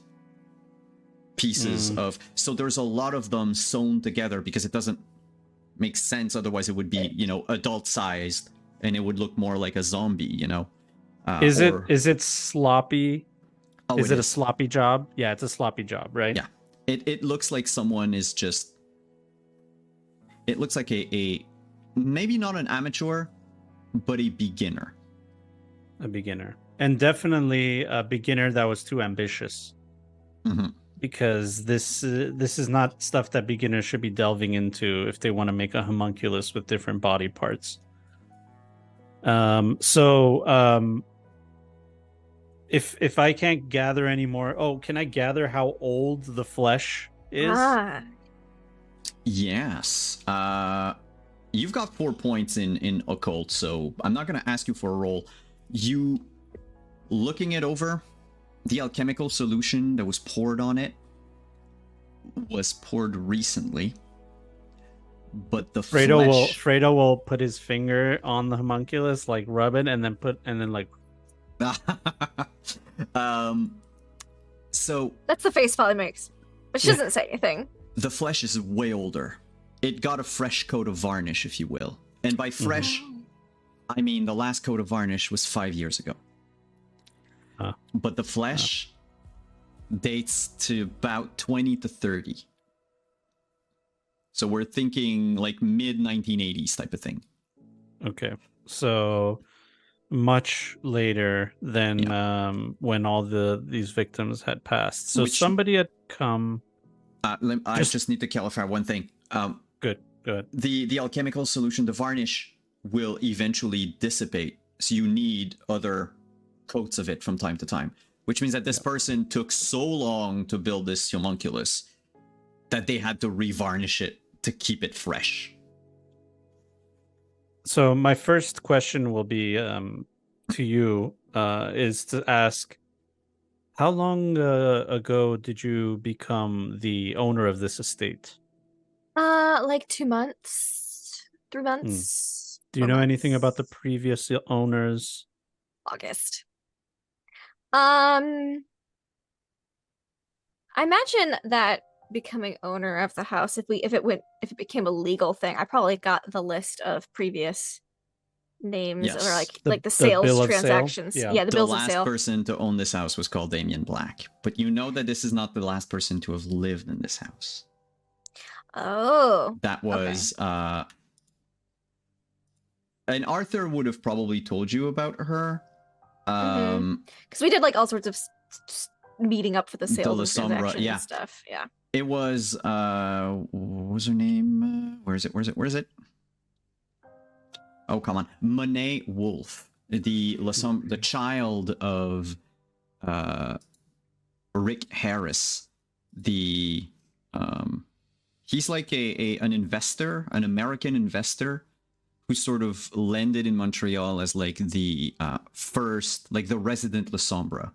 pieces of. So there's a lot of them sewn together because it doesn't make sense. Otherwise, it would be adult-sized and it would look more like a zombie. Is it sloppy? Oh, Is it a sloppy job? Yeah, it's a sloppy job, right? Yeah. It looks like someone is just. It looks like a maybe not an amateur, but a beginner. A beginner. And definitely a beginner that was too ambitious. Mm-hmm. Because this is not stuff that beginners should be delving into if they want to make a homunculus with different body parts. If I can't gather anymore, can I gather how old the flesh is? Yes. You've got 4 points in occult, so I'm not gonna ask you for a roll. You looking it over, the alchemical solution that was poured on it was poured recently. But the Fredo will put his finger on the homunculus, like rub it, and then like so that's the face Folly makes. But she doesn't say anything. The flesh is way older. It got a fresh coat of varnish, if you will. And by fresh, I mean the last coat of varnish was 5 years ago. But the flesh dates to about 20 to 30. So we're thinking like mid 1980s type of thing. Okay. So much later than when all these victims had passed. So somebody had come. I just need to clarify one thing. Good. The alchemical solution, the varnish, will eventually dissipate. So you need other coats of it from time to time. Which means that this person took so long to build this homunculus that they had to revarnish it to keep it fresh. So my first question will be to you is to ask, how long ago did you become the owner of this estate? Like 2 months, 3 months. Do you know anything about the previous owners? August. I imagine that becoming owner of the house, if it became a legal thing, I probably got the list of previous names or like the sales transactions. Sale? Yeah, the bills of sale. The last person to own this house was called Damien Black, but you know that this is not the last person to have lived in this house. Oh, that was and Arthur would have probably told you about her. Because we did like all sorts of meeting up for the sale and stuff. Yeah. It was what was her name? Where is it? Oh, come on. Monet Wolf, the child of Rick Harris. He's like an investor, an American investor who sort of landed in Montreal as like the first, like the resident La Sombra.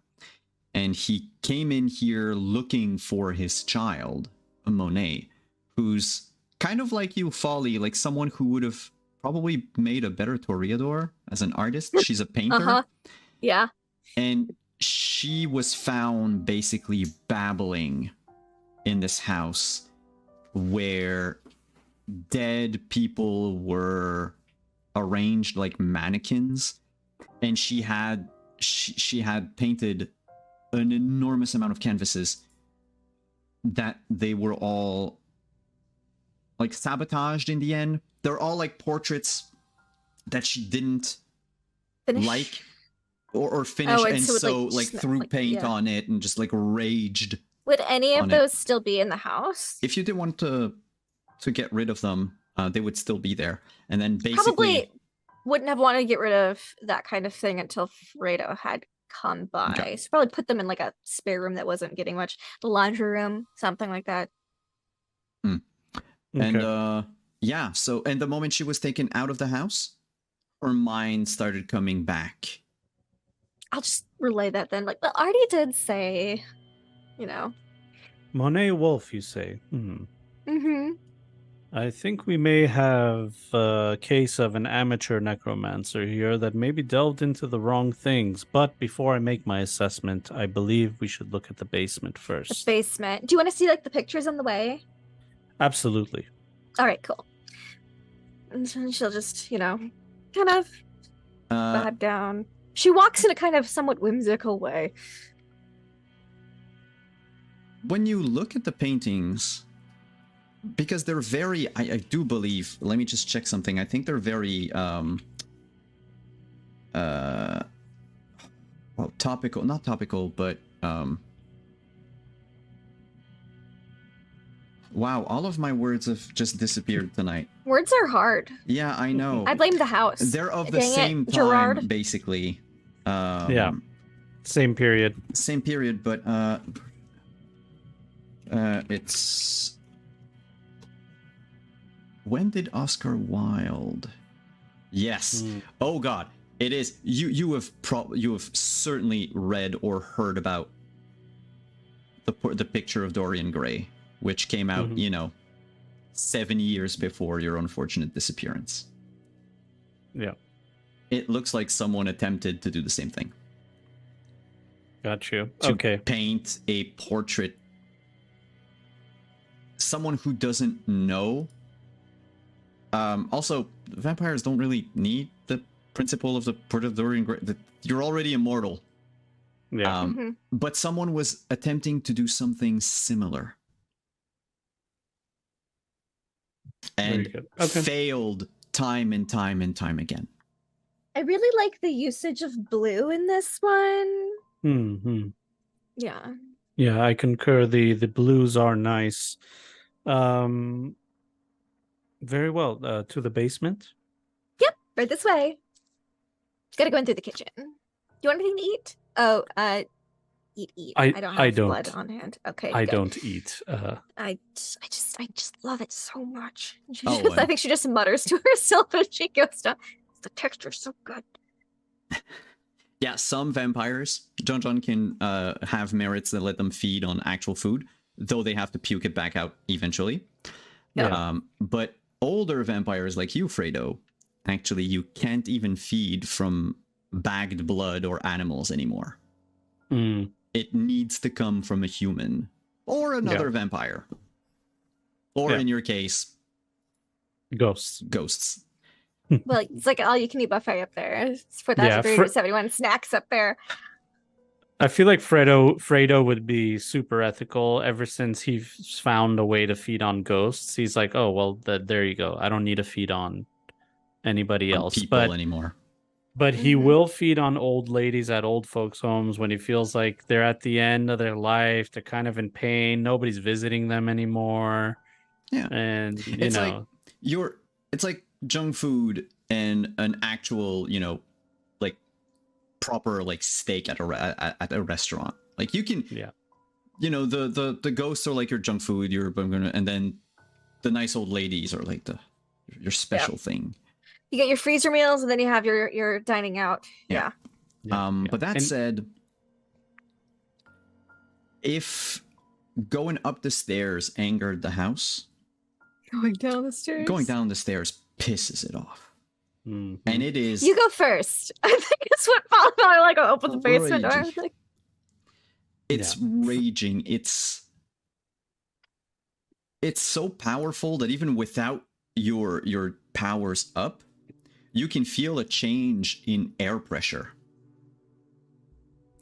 And he came in here looking for his child, Monet, who's kind of like you, Folly, like someone who would have probably made a better Toreador as an artist. She's a painter. Yeah. And she was found basically babbling in this house where dead people were arranged like mannequins, and she had painted an enormous amount of canvases that they were all like sabotaged in the end. They're all like portraits that she didn't like or finish, and so like threw paint on it and just like raged. Would any of those still be in the house? If you did want to get rid of them, they would still be there. And then basically probably wouldn't have wanted to get rid of that kind of thing until Fredo had come by. Okay. So probably put them in like a spare room that wasn't getting much, the laundry room, something like that. Mm. And okay. Yeah, so and the moment she was taken out of the house, her mind started coming back. I'll just relay that then. Like, well, Artie did say, you know. Monet Wolf, you say? Mm-hmm. I think we may have a case of an amateur necromancer here that maybe delved into the wrong things. But before I make my assessment, I believe we should look at the basement first. The basement. Do you want to see like the pictures on the way? Absolutely. All right, cool. And she'll just, you know, kind of vibe down. She walks in a kind of somewhat whimsical way. When you look at the paintings, because they're very, I do believe, let me just check something. I think they're very, well, topical, not topical, but, wow, all of my words have just disappeared tonight. Words are hard. Yeah, I know. I blame the house. They're of the same time, Gerard. Basically. Yeah, same period. Same period, but it's... When did Oscar Wilde? Yes. Oh God, it is. You have certainly read or heard about the Picture of Dorian Gray, which came out, you know, 7 years before your unfortunate disappearance. Yeah. It looks like someone attempted to do the same thing. Got you. To paint a portrait. Someone who doesn't know. Also, vampires don't really need the principle of the Portrait of Dorian Gray. You're already immortal. Yeah. But someone was attempting to do something similar. And failed time and time and time again. I really like the usage of blue in this one. Yeah. Yeah, I concur. The blues are nice. Very well. To the basement? Yep, right this way. Gotta go in through the kitchen. Do you want anything to eat? Oh, eat. I don't have blood on hand. Okay. I don't eat. I just love it so much. I think she just mutters to herself as she goes down. The texture's so good. Yeah, some vampires, John can have merits that let them feed on actual food, though they have to puke it back out eventually. Yeah. But older vampires like you, Fredo, actually you can't even feed from bagged blood or animals anymore. It needs to come from a human or another vampire. Or in your case, Ghosts. Well, it's like all you can eat buffet up there. It's 4,371 snacks up there. I feel like Fredo would be super ethical ever since he's found a way to feed on ghosts. He's like, oh, well, there you go. I don't need to feed on anybody else. People anymore. But he will feed on old ladies at old folks' homes when he feels like they're at the end of their life. They're kind of in pain. Nobody's visiting them anymore. Yeah. And, it's like junk food and an actual, like proper like steak at a restaurant. Like you can, the ghosts are like your junk food. And then the nice old ladies are like your special thing. You get your freezer meals, and then you have your dining out. Yeah. But that said, if going up the stairs angered the house, going down the stairs pisses it off. Mhm. And it is You go first. I think it's what followed. I like open the basement door. I was Raging. like, it's raging. It's so powerful that even without your powers up, you can feel a change in air pressure,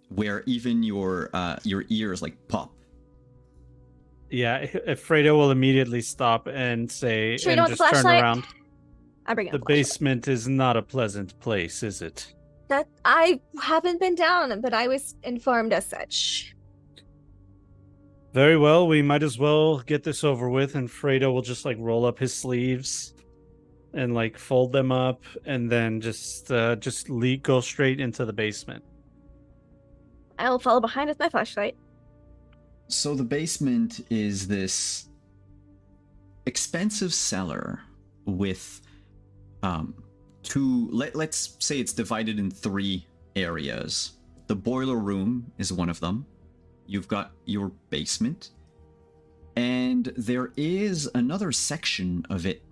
where even your ears like pop. Yeah, Fredo will immediately stop and say, should we and go with the just turn flashlight? around. I bring up The the flashlight. basement is not a pleasant place, is it? That I haven't been down, but I was informed as such. Very well, we might as well get this over with, and Fredo will just like roll up his sleeves and like fold them up, and then just go straight into the basement. I'll follow behind with my flashlight. So the basement is this expensive cellar with let's say it's divided in 3 areas. The boiler room is one of them. You've got your basement, and there is another section of it.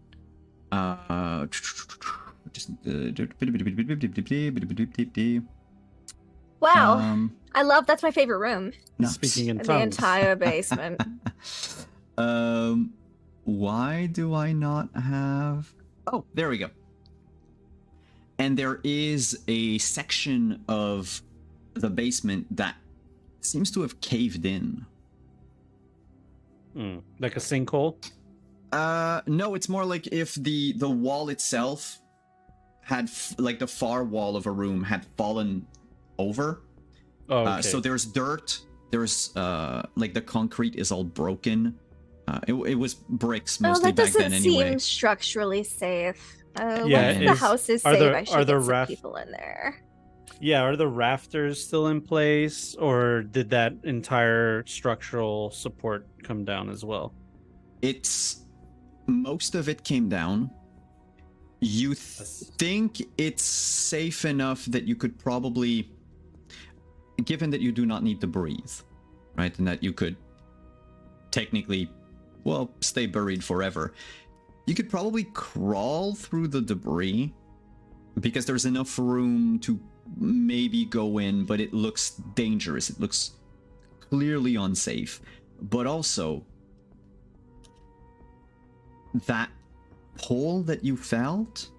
Wow, I love that's my favorite room. Speaking in The tongues. entire basement. Why do I not have? Oh, there we go. And there is a section of the basement that seems to have caved in. Like a sinkhole? No, it's more like if the wall itself had like the far wall of a room had fallen over. Oh, okay. So there's dirt. There's like the concrete is all broken. It was bricks mostly that back then doesn't anyway. seem structurally safe. Yeah, Once the house is are safe, there- I are should there get some raf- people in there. Yeah, are the rafters still in place, or did that entire structural support come down as well? It's most of it came down. You think it's safe enough that you could probably, given that you do not need to breathe, right, and that you could technically, well, stay buried forever, you could probably crawl through the debris because there's enough room to maybe go in, but it looks dangerous. It looks clearly unsafe. But also, that pull that you felt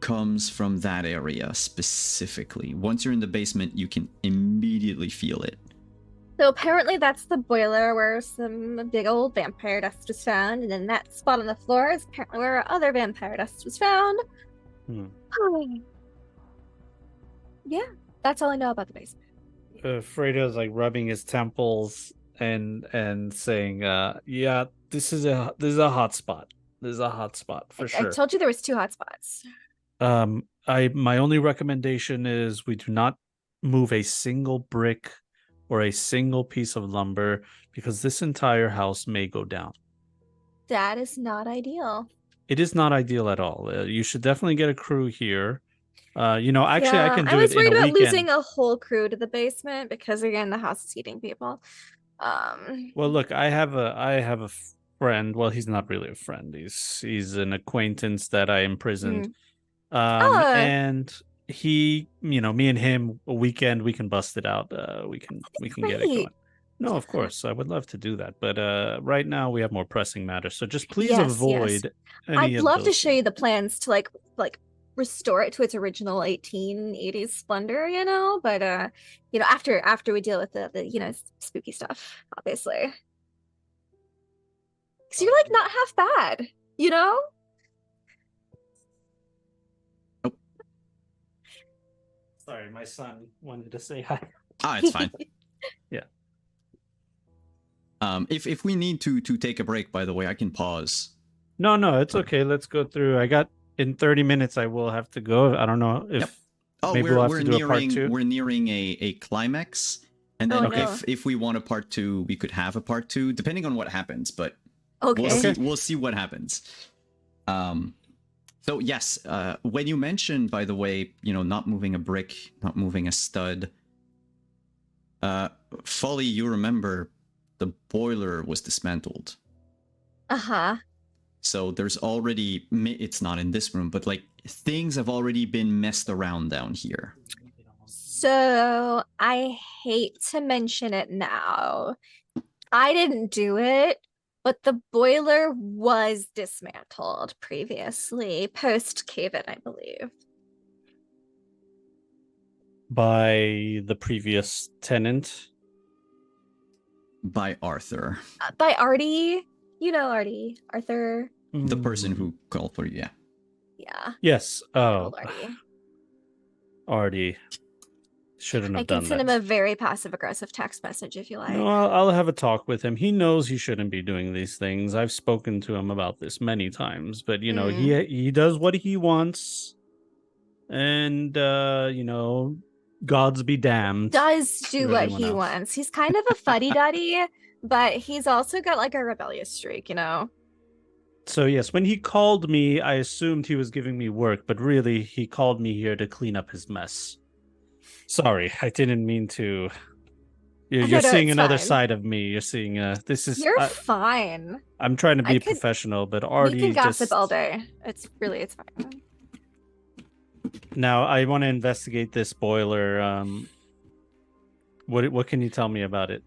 comes from that area specifically. Once you're in the basement, you can immediately feel it. So apparently that's the boiler where some big old vampire dust was found, and then that spot on the floor is apparently where other vampire dust was found. Yeah, that's all I know about the basement. Fredo's like rubbing his temples and saying, "Yeah, this is a hot spot. This is a hot spot for sure." I told you there was 2 hot spots. My only recommendation is we do not move a single brick or a single piece of lumber, because this entire house may go down. That is not ideal. It is not ideal at all. You should definitely get a crew here. Actually, I can do I was it worried in a about weekend. losing a whole crew to the basement because again the house is eating people. Well, look, I have a friend. Well, he's not really a friend. He's an acquaintance that I imprisoned. And he, me and him, a weekend we can bust it out. We can get it going. No, of course, I would love to do that, but right now we have more pressing matters. So just please avoid any I'd of love to those show you the plans to like restore it to its original 1880s splendor, but after we deal with the spooky stuff, obviously. Because you're like not half bad, Sorry, my son wanted to say hi. Ah, it's fine. Yeah. If we need to take a break, by the way, I can pause. No, it's okay. Let's go through. I got in 30 minutes. I will have to go. I don't know if. Yep. Oh, maybe we'll have to do a part 2. We're nearing a climax, and then if we want a part 2, we could have a part 2, depending on what happens. But we'll see what happens. So yes, when you mentioned, by the way, not moving a brick, not moving a stud, Folly, you remember the boiler was dismantled. Uh-huh. So there's already, it's not in this room, but like things have already been messed around down here. So I hate to mention it now. I didn't do it, but the boiler was dismantled previously, post cave-in, I believe. By the previous tenant. By Arthur. By Artie. You know Artie. Arthur. The person who called for you, yeah. Yeah. Yes. Oh. Artie. Artie. Shouldn't have I can done send that. him a very passive-aggressive text message if you like. No, I'll have a talk with him. He knows he shouldn't be doing these things. I've spoken to him about this many times, but you know, he does what he wants, and you know, gods be damned. Does do what he wants. He's kind of a fuddy-duddy, but he's also got like a rebellious streak, you know. So yes, when he called me, I assumed he was giving me work, but really he called me here to clean up his mess. Sorry, I didn't mean to. You're seeing another side of me. You're seeing this is. You're fine. I'm trying to be professional, but Artie we can gossip all day. It's fine. Now I want to investigate this boiler. What can you tell me about it?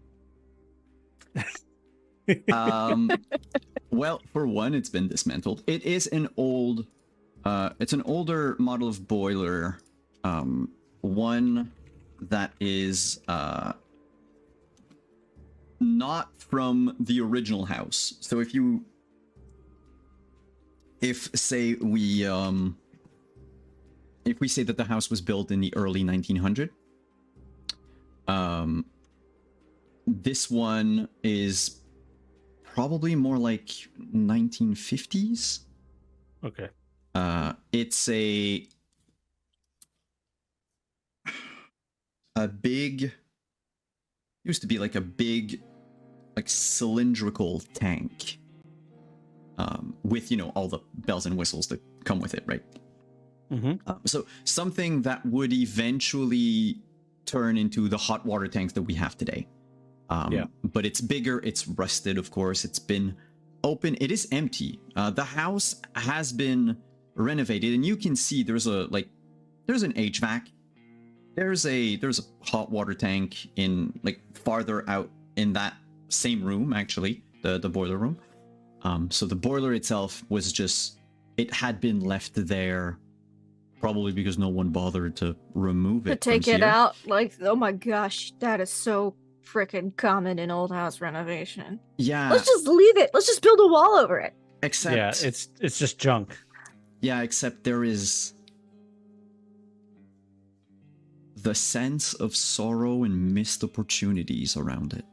Well, for one, it's been dismantled. It is an old, it's an older model of boiler, one that is not from the original house. So if say we say that the house was built in the early 1900s, this one is probably more like 1950s. Okay. It's a big, used to be like a big, like cylindrical tank, with, you know, all the bells and whistles that come with it, right? So something that would eventually turn into the hot water tanks that we have today. But it's bigger, it's rusted, of course, it's been open, it is empty. The house has been renovated, and you can see there's an HVAC. There's a hot water tank in, like, farther out in that same room, actually, the boiler room. So the boiler itself was just, it had been left there probably because no one bothered to remove it. To take it out, like, oh my gosh, that is so freaking common in old house renovation. Yeah. Let's just leave it. Let's just build a wall over it. Except, yeah, it's just junk. Yeah, except there is the sense of sorrow and missed opportunities around it.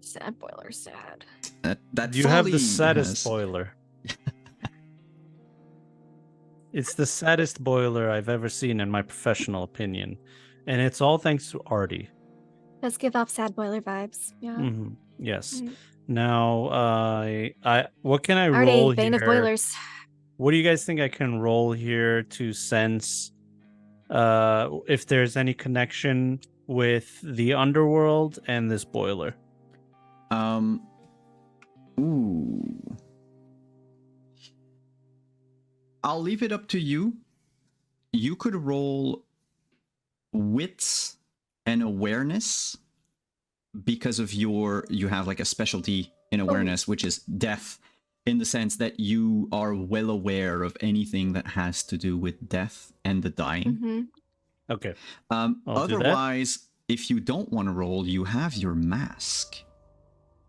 Sad boiler, sad. That you have the saddest boiler. It's the saddest boiler I've ever seen, in my professional opinion, and it's all thanks to Artie. Does give off sad boiler vibes. Yeah. Yes. Now, what can I Artie, roll Bane here? of Boilers. What do you guys think I can roll here to sense if there's any connection with the underworld and this boiler? Ooh. I'll leave it up to you. You could roll wits and awareness because of you have like a specialty in awareness, which is death, in the sense that you are well aware of anything that has to do with death and the dying. Okay. Otherwise, if you don't want to roll, you have your mask.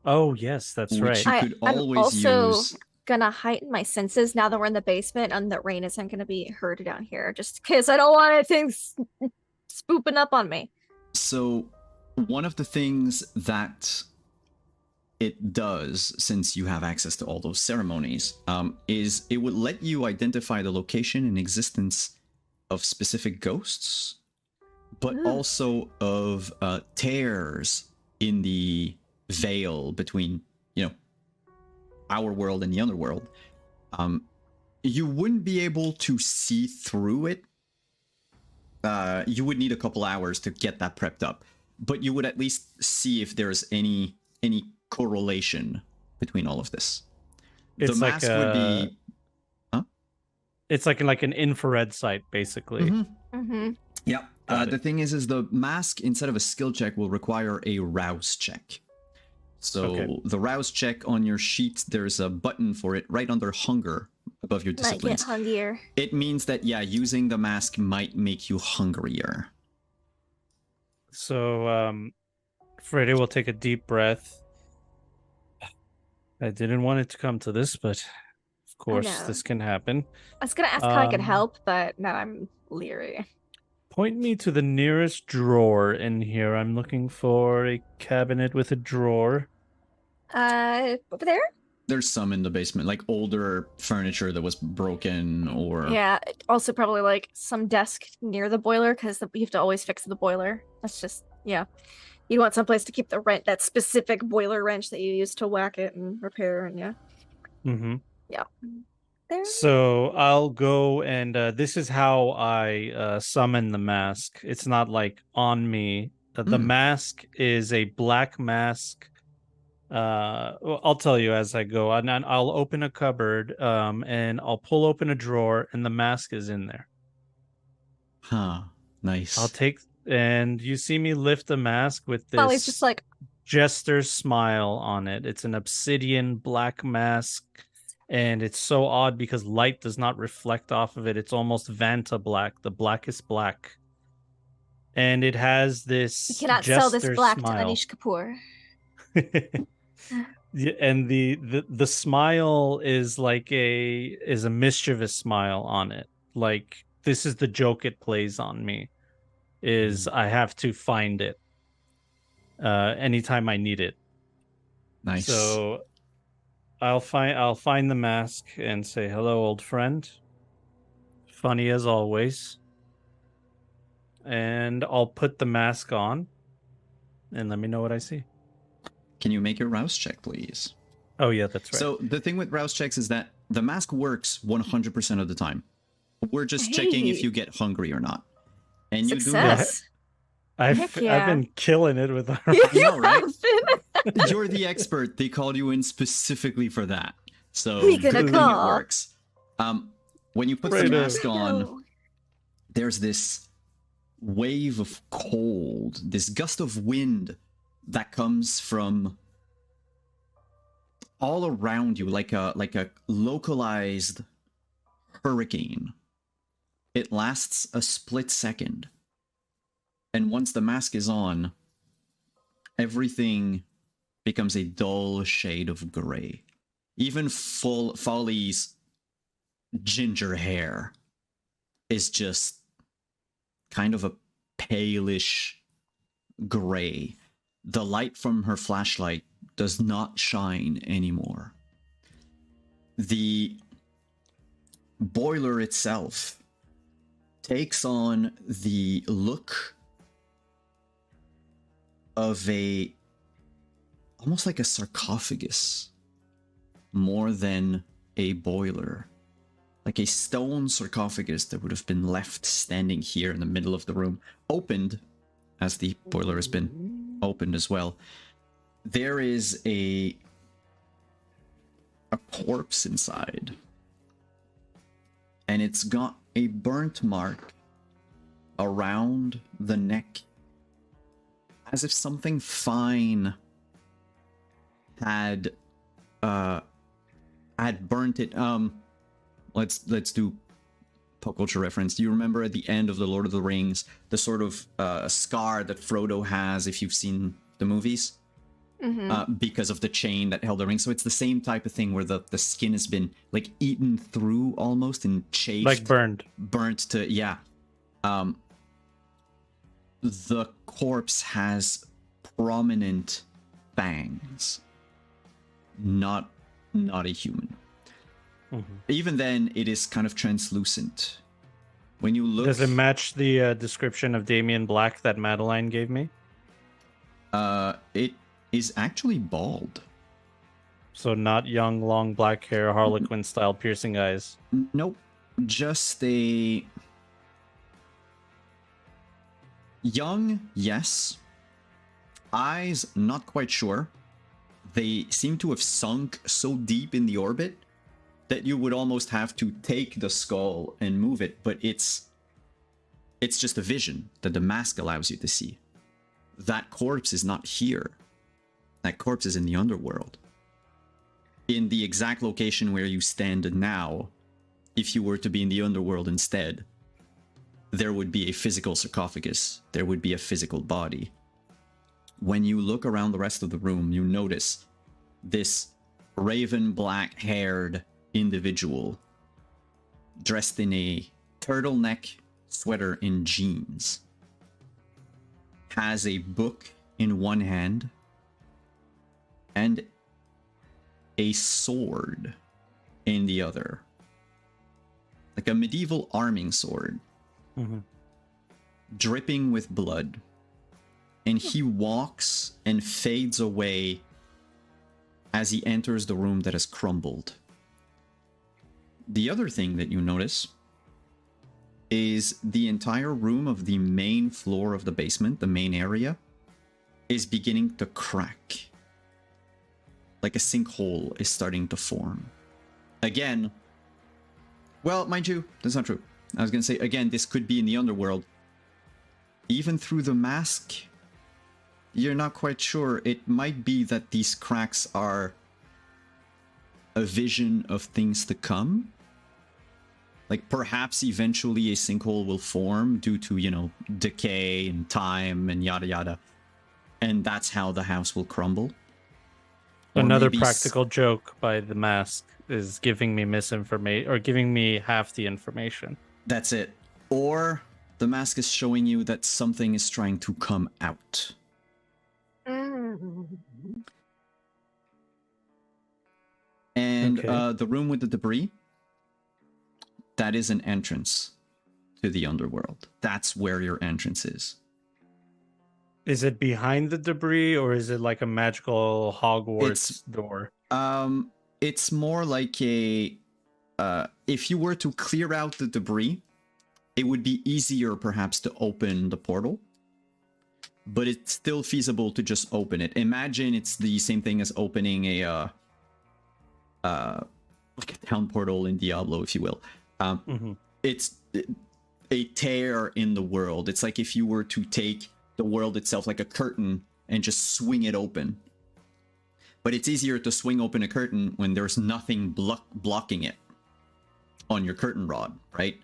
Oh, yes, that's right. Which you could always also use. Gonna heighten my senses now that we're in the basement and the rain isn't gonna be heard down here, just because I don't want anything spooping up on me. So one of the things that it does, since you have access to all those ceremonies, is it would let you identify the location and existence of specific ghosts, but also of tears in the veil between, you know, our world and the underworld. You wouldn't be able to see through it. You would need a couple hours to get that prepped up, but you would at least see if there's any correlation between all of this. It's the mask would be It's like an infrared sight, basically. Mm-hmm. Yep. Got The it. thing is the mask, instead of a skill check, will require a rouse check. So Okay. the rouse check on your sheet, there's a button for it right under hunger above your Might get disciplines. hungrier. It means that, yeah, using the mask might make you hungrier. So Freddy will take a deep breath. I didn't want it to come to this, but of course know. this can happen. I was gonna ask how I could Um, help, but now I'm leery. Point me to the nearest drawer in here. I'm looking for a cabinet with a drawer. Over there? There's some in the basement, like older furniture that was broken or... Yeah. Also, probably like some desk near the boiler because you have to always fix the boiler. That's just You want someplace to keep the that specific boiler wrench that you use to whack it and repair, and yeah. Mm-hmm. Yeah. There. So I'll go and this is how I summon the mask. It's not like on me. The mask is a black mask. Well, I'll tell you as I go. And I'll open a cupboard and I'll pull open a drawer and the mask is in there. Huh. Nice. I'll take and you see me lift the mask with this Folly's just like jester's smile on it. It's an obsidian black mask. And it's so odd because light does not reflect off of it. It's almost Vanta black, the blackest black. And it has this you cannot sell this black smile. to Anish Kapoor. And the smile is like a mischievous smile on it. Like this is the joke it plays on me. Is I have to find it anytime I need it. Nice. So I'll find the mask and say, hello, old friend. Funny as always. And I'll put the mask on and let me know what I see. Can you make your rouse check, please? Oh, yeah, that's right. So the thing with rouse checks is that the mask works 100% of the time. We're just checking if you get hungry or not. And Success. You do that. I've been killing it with our... You know, right? You're the expert. They called you in specifically for that. So good thing it works. When you put the mask on, there's this wave of cold, this gust of wind that comes from all around you, like a localized hurricane. It lasts a split second. And once the mask is on, everything becomes a dull shade of gray. Even Folly's ginger hair is just kind of a palish gray. The light from her flashlight does not shine anymore. The boiler itself takes on the look of almost like a sarcophagus more than a boiler. Like a stone sarcophagus that would have been left standing here in the middle of the room, opened, as the boiler has been opened as well. There is a corpse inside. And it's got a burnt mark around the neck, as if something fine had burnt it. Let's do pop culture reference. Do you remember at the end of the Lord of the Rings, the sort of scar that Frodo has if you've seen the movies? Mm-hmm. Because of the chain that held the ring. So it's the same type of thing where the skin has been like eaten through almost and chafed. Like burnt to, yeah. The corpse has prominent fangs. Not a human. Mm-hmm. Even then, it is kind of translucent. When you look... Does it match the description of Damien Black that Madeline gave me? It is actually bald. So not young, long black hair, Harlequin style piercing eyes. Nope. Just a... young, yes. Eyes, not quite sure. They seem to have sunk so deep in the orbit that you would almost have to take the skull and move it, but it's just a vision that the mask allows you to see. That corpse is not here. That corpse is in the underworld. In the exact location where you stand now, if you were to be in the underworld instead, there would be a physical sarcophagus. There would be a physical body. When you look around the rest of the room, you notice this raven black-haired individual dressed in a turtleneck sweater and jeans, has a book in one hand and a sword in the other, like a medieval arming sword, dripping with blood. And he walks and fades away as he enters the room that has crumbled. The other thing that you notice is the entire room of the main floor of the basement, the main area, is beginning to crack. Like a sinkhole is starting to form. Again, well, mind you, that's not true. I was going to say, again, this could be in the underworld. Even through the mask, you're not quite sure. It might be that these cracks are a vision of things to come. Like perhaps eventually a sinkhole will form due to, you know, decay and time and yada yada. And that's how the house will crumble. Another practical joke by the mask is giving me misinformation, or giving me half the information. That's it. Or the mask is showing you that something is trying to come out. And Okay. the room with the debris, that is an entrance to the underworld. That's where your entrance is. Is it behind the debris, or is it like a magical Hogwarts door? It's more like a if you were to clear out the debris, it would be easier perhaps to open the portal, but it's still feasible to just open it. Imagine it's the same thing as opening a like a town portal in Diablo, if you will. It's a tear in the world. It's like if you were to take the world itself like a curtain and just swing it open. But it's easier to swing open a curtain when there's nothing blocking it on your curtain rod, right?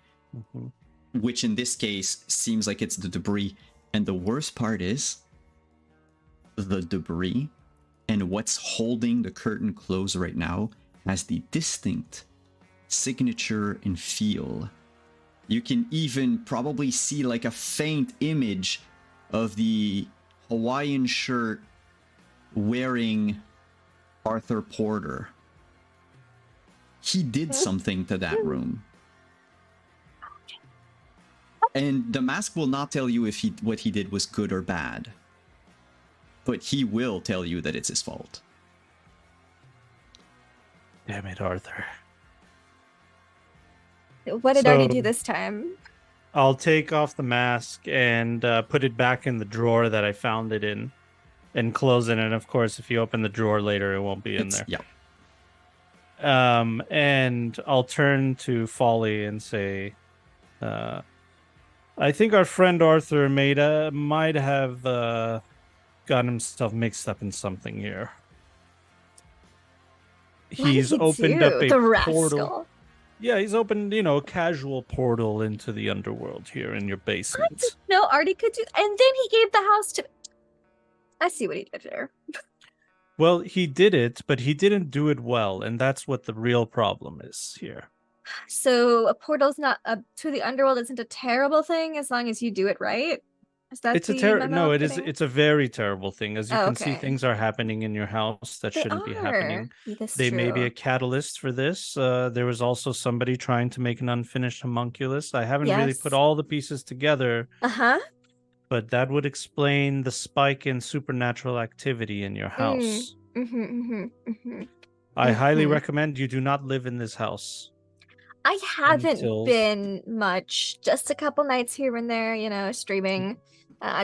Which in this case seems like it's the debris. And the worst part is the debris and what's holding the curtain closed right now has the distinct signature and feel. You can even probably see like a faint image of the Hawaiian shirt wearing Arthur Porter. He did something to that room. And the mask will not tell you if what he did was good or bad. But he will tell you that it's his fault. Damn it, Arthur. What did Artie do this time? I'll take off the mask and put it back in the drawer that I found it in and close it. And of course, if you open the drawer later, it won't be in there. Yeah. And I'll turn to Folly and say, I think our friend Arthur might have gotten himself mixed up in something here. He's opened up a portal. Yeah, he's opened, a casual portal into the underworld here in your basement. No, Artie could do, and then he gave the house to. I see what he did there. Well, he did it, but he didn't do it well, and that's what the real problem is here. So a portal's not to the underworld isn't a terrible thing as long as you do it right. Is that no? It is. It's a very terrible thing. As you can see, things are happening in your house that shouldn't be happening. They may be a catalyst for this. There was also somebody trying to make an unfinished homunculus. I haven't really put all the pieces together. But that would explain the spike in supernatural activity in your house. I highly recommend you do not live in this house. I haven't been much, just a couple nights here and there, streaming,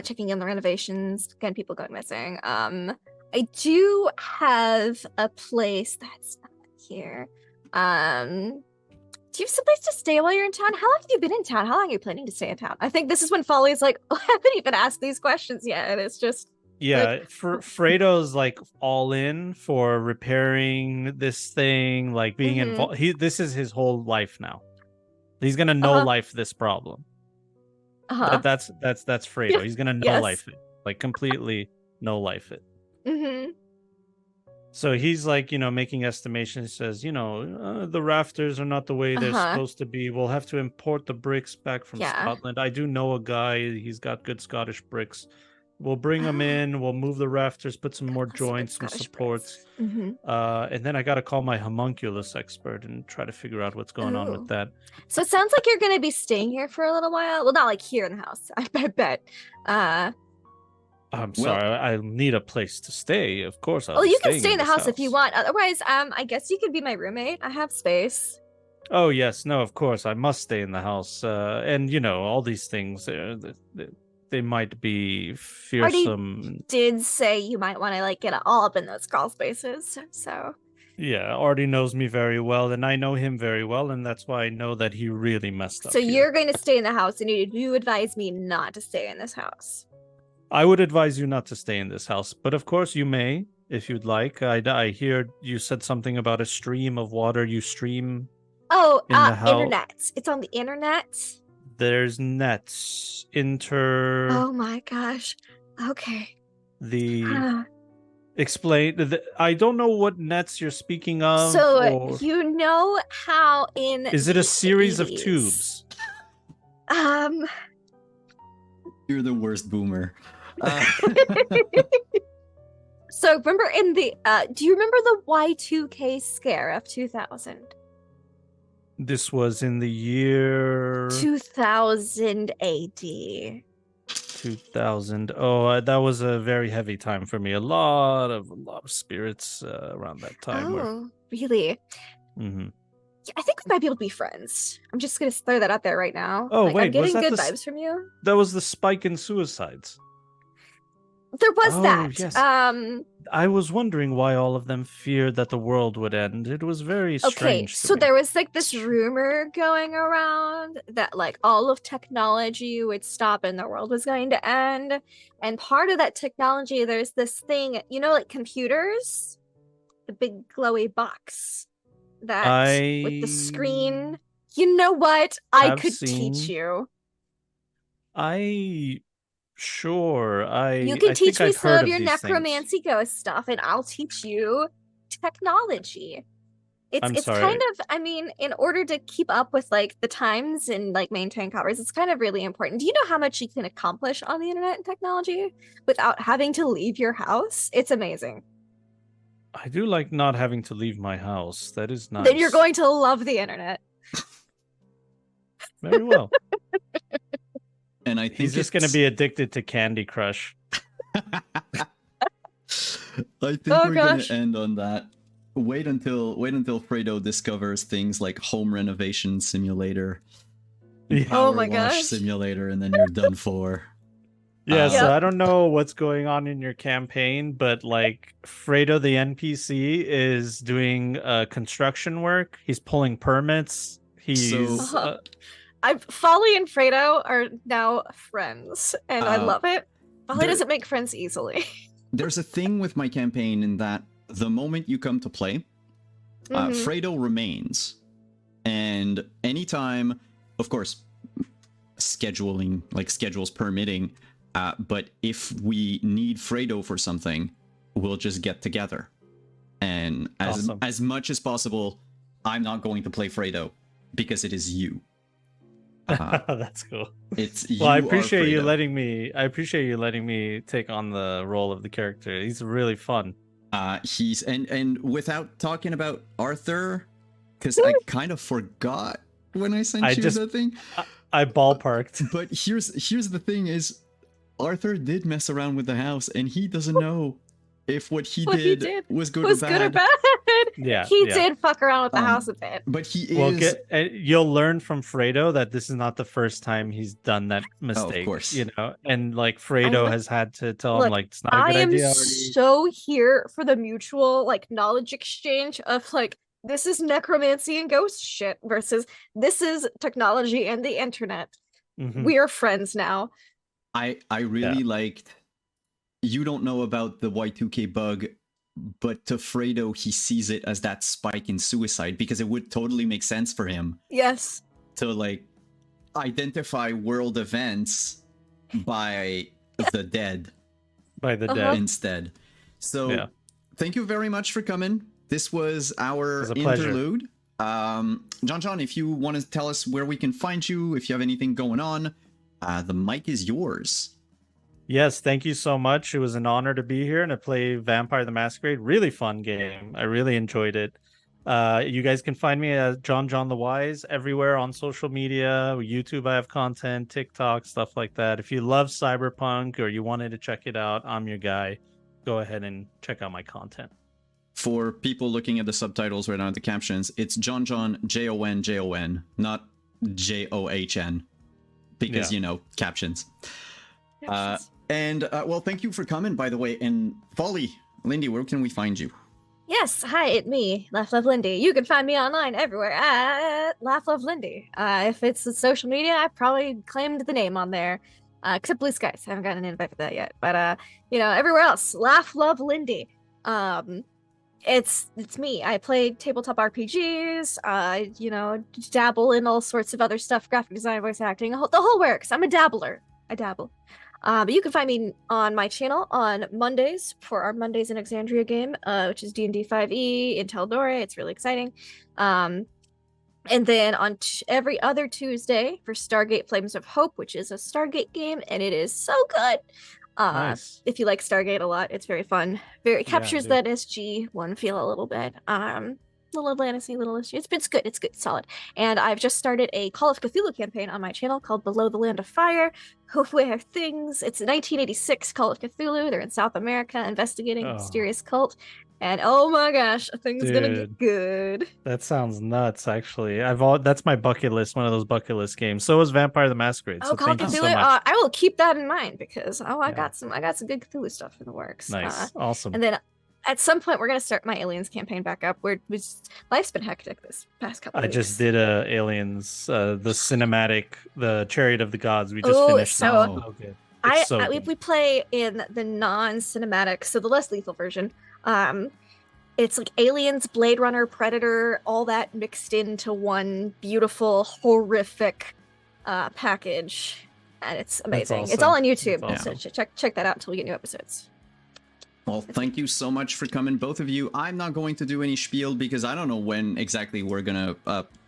checking in the renovations, getting people going missing. I do have a place that's not here. Do you have someplace to stay while you're in town? How long have you been in town? How long are you planning to stay in town? I think this is when Folly's like, oh, I haven't even asked these questions yet. And it's just Yeah, Fredo's like all in for repairing this thing, like being involved. This is his whole life now. He's gonna no life this problem. That's Fredo. He's gonna no life it, like completely no life it. So he's like, making estimations. He says, the rafters are not the way they're supposed to be. We'll have to import the bricks back from Scotland. I do know a guy. He's got good Scottish bricks. We'll bring them in. We'll move the rafters, put some more joints, some supports. And then I got to call my homunculus expert and try to figure out what's going on with that. So it sounds like you're going to be staying here for a little while. Well, not like here in the house, I bet. I'm sorry, I need a place to stay. Of course, I'll. Well, you can stay in the house if you want. Otherwise, I guess you could be my roommate. I have space. Oh yes, no, of course I must stay in the house. And all these things, they might be fearsome. Artie did say you might want to like get all up in those crawl spaces. So. Yeah, Artie knows me very well, and I know him very well, and that's why I know that he really messed up. So you're going to stay in the house, and you advise me not to stay in this house. I would advise you not to stay in this house, but of course you may, if you'd like. I hear you said something about a stream of water you stream. Oh, internet. It's on the internet. There's nets. Oh my gosh. Okay. Explain. I don't know what nets you're speaking of. So you know how is it a series of tubes? You're the worst boomer. So remember in the do you remember the Y2K scare of 2000? This was in the year 2000 AD. 2000. Oh, that was a very heavy time for me. A lot of spirits around that time. Oh, really? I think we might be able to be friends. I'm just gonna throw that out there right now. Oh, wait, I'm getting good vibes from you. That was the spike in suicides. There was that. Yes. I was wondering why all of them feared that the world would end. It was very strange. Okay, so there was like this rumor going around that like all of technology would stop and the world was going to end. And part of that technology, there's this thing, like computers, the big glowy box that with the screen. You know what? I could teach you. Sure. You can teach me some of your necromancy ghost stuff, and I'll teach you technology. It's kind of, in order to keep up with like the times and like maintain covers, it's kind of really important. Do you know how much you can accomplish on the internet and technology without having to leave your house? It's amazing. I do like not having to leave my house. That is nice. Then you're going to love the internet. Very well. And I think he's just going to be addicted to Candy Crush. I think we're going to end on that. Wait until Fredo discovers things like home renovation simulator, power wash simulator, and then you're done for. Yeah, so I don't know what's going on in your campaign, but like Fredo the NPC is doing construction work. He's pulling permits. Folly and Fredo are now friends, and I love it. Folly doesn't make friends easily. There's a thing with my campaign in that the moment you come to play, Fredo remains. And anytime, of course, schedules permitting, but if we need Fredo for something, we'll just get together. And as much as possible, I'm not going to play Fredo because it is you. That's cool. It's well, I appreciate you letting me take on the role of the character. He's really fun. He's and without talking about Arthur, because I kind of forgot when I sent you the thing. I ballparked. But here's the thing: is Arthur did mess around with the house, and he doesn't know if what he did was good or bad. Yeah, he did fuck around with the house a bit. But he is. You'll learn from Fredo that this is not the first time he's done that mistake. Oh, of course. And like Fredo has had to tell him like it's not a good idea. I am so here for the mutual like knowledge exchange of like this is necromancy and ghost shit versus this is technology and the internet. We are friends now. I really liked. You don't know about the Y2K bug, but to Fredo, he sees it as that spike in suicide because it would totally make sense for him. Yes. To like identify world events by the dead. By the dead instead. So thank you very much for coming. This was our interlude. John, if you want to tell us where we can find you, if you have anything going on, the mic is yours. Yes, thank you so much. It was an honor to be here and to play Vampire the Masquerade. Really fun game. I really enjoyed it. You guys can find me as John the Wise everywhere on social media, YouTube. I have content, TikTok, stuff like that. If you love Cyberpunk or you wanted to check it out, I'm your guy. Go ahead and check out my content. For people looking at the subtitles right now, the captions, it's John Jon, not John, because you know, captions. Well, thank you for coming, by the way. And Folly, Lindy, where can we find you? Yes, hi, it's me, Laugh Love Lindy. You can find me online everywhere at Laugh Love Lindy. If it's social media, I probably claimed the name on there, except Blue Skies. I haven't gotten an invite for that yet. But you know, everywhere else, Laugh Love Lindy. It's me. I play tabletop RPGs. You know, dabble in all sorts of other stuff, graphic design, voice acting, the whole works. I'm a dabbler. I dabble. But you can find me on my channel on Mondays for our Mondays in Exandria game, which is D&D 5e, Intel Dore. It's really exciting. And then on every other Tuesday for Stargate Flames of Hope, which is a Stargate game, and it is so good. Nice. If you like Stargate a lot, it's very fun. Very captures that SG1 feel a little bit. Little fantasy, little issue. It's good. It's good. It's solid. And I've just started a Call of Cthulhu campaign on my channel called Below the Land of Fire, where things. It's a 1986 Call of Cthulhu. They're in South America investigating a mysterious cult. And oh my gosh, things gonna get good. That sounds nuts. Actually, that's my bucket list. One of those bucket list games. So is Vampire the Masquerade. Oh, so Call of Cthulhu. So I will keep that in mind because I got some good Cthulhu stuff in the works. Nice, awesome. And then at some point, we're gonna start my Aliens campaign back up. Life's been hectic this past couple. I just did Aliens, the cinematic, the Chariot of the Gods. We just finished. We play in the non-cinematic, so the less lethal version. It's like Aliens, Blade Runner, Predator, all that mixed into one beautiful, horrific package, and it's amazing. Awesome. It's all on YouTube, awesome. So check that out until we get new episodes. Well, thank you so much for coming, both of you. I'm not going to do any spiel because I don't know when exactly we're gonna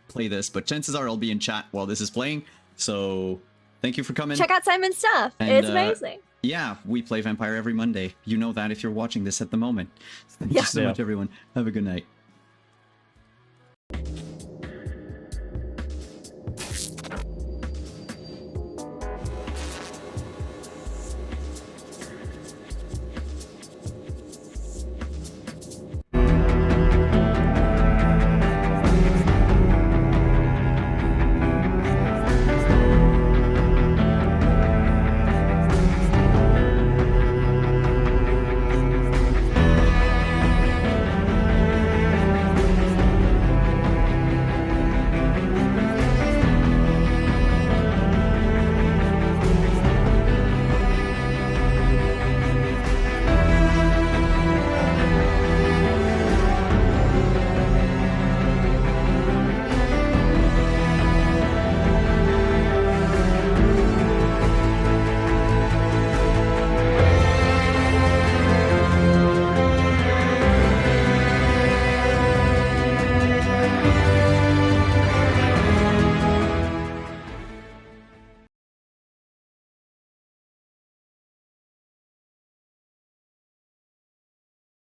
play this, but chances are I'll be in chat while this is playing. So thank you for coming. Check out Simon's stuff. And, it's amazing. Yeah, we play Vampire every Monday. You know that if you're watching this at the moment. Thank you so much, everyone. Have a good night.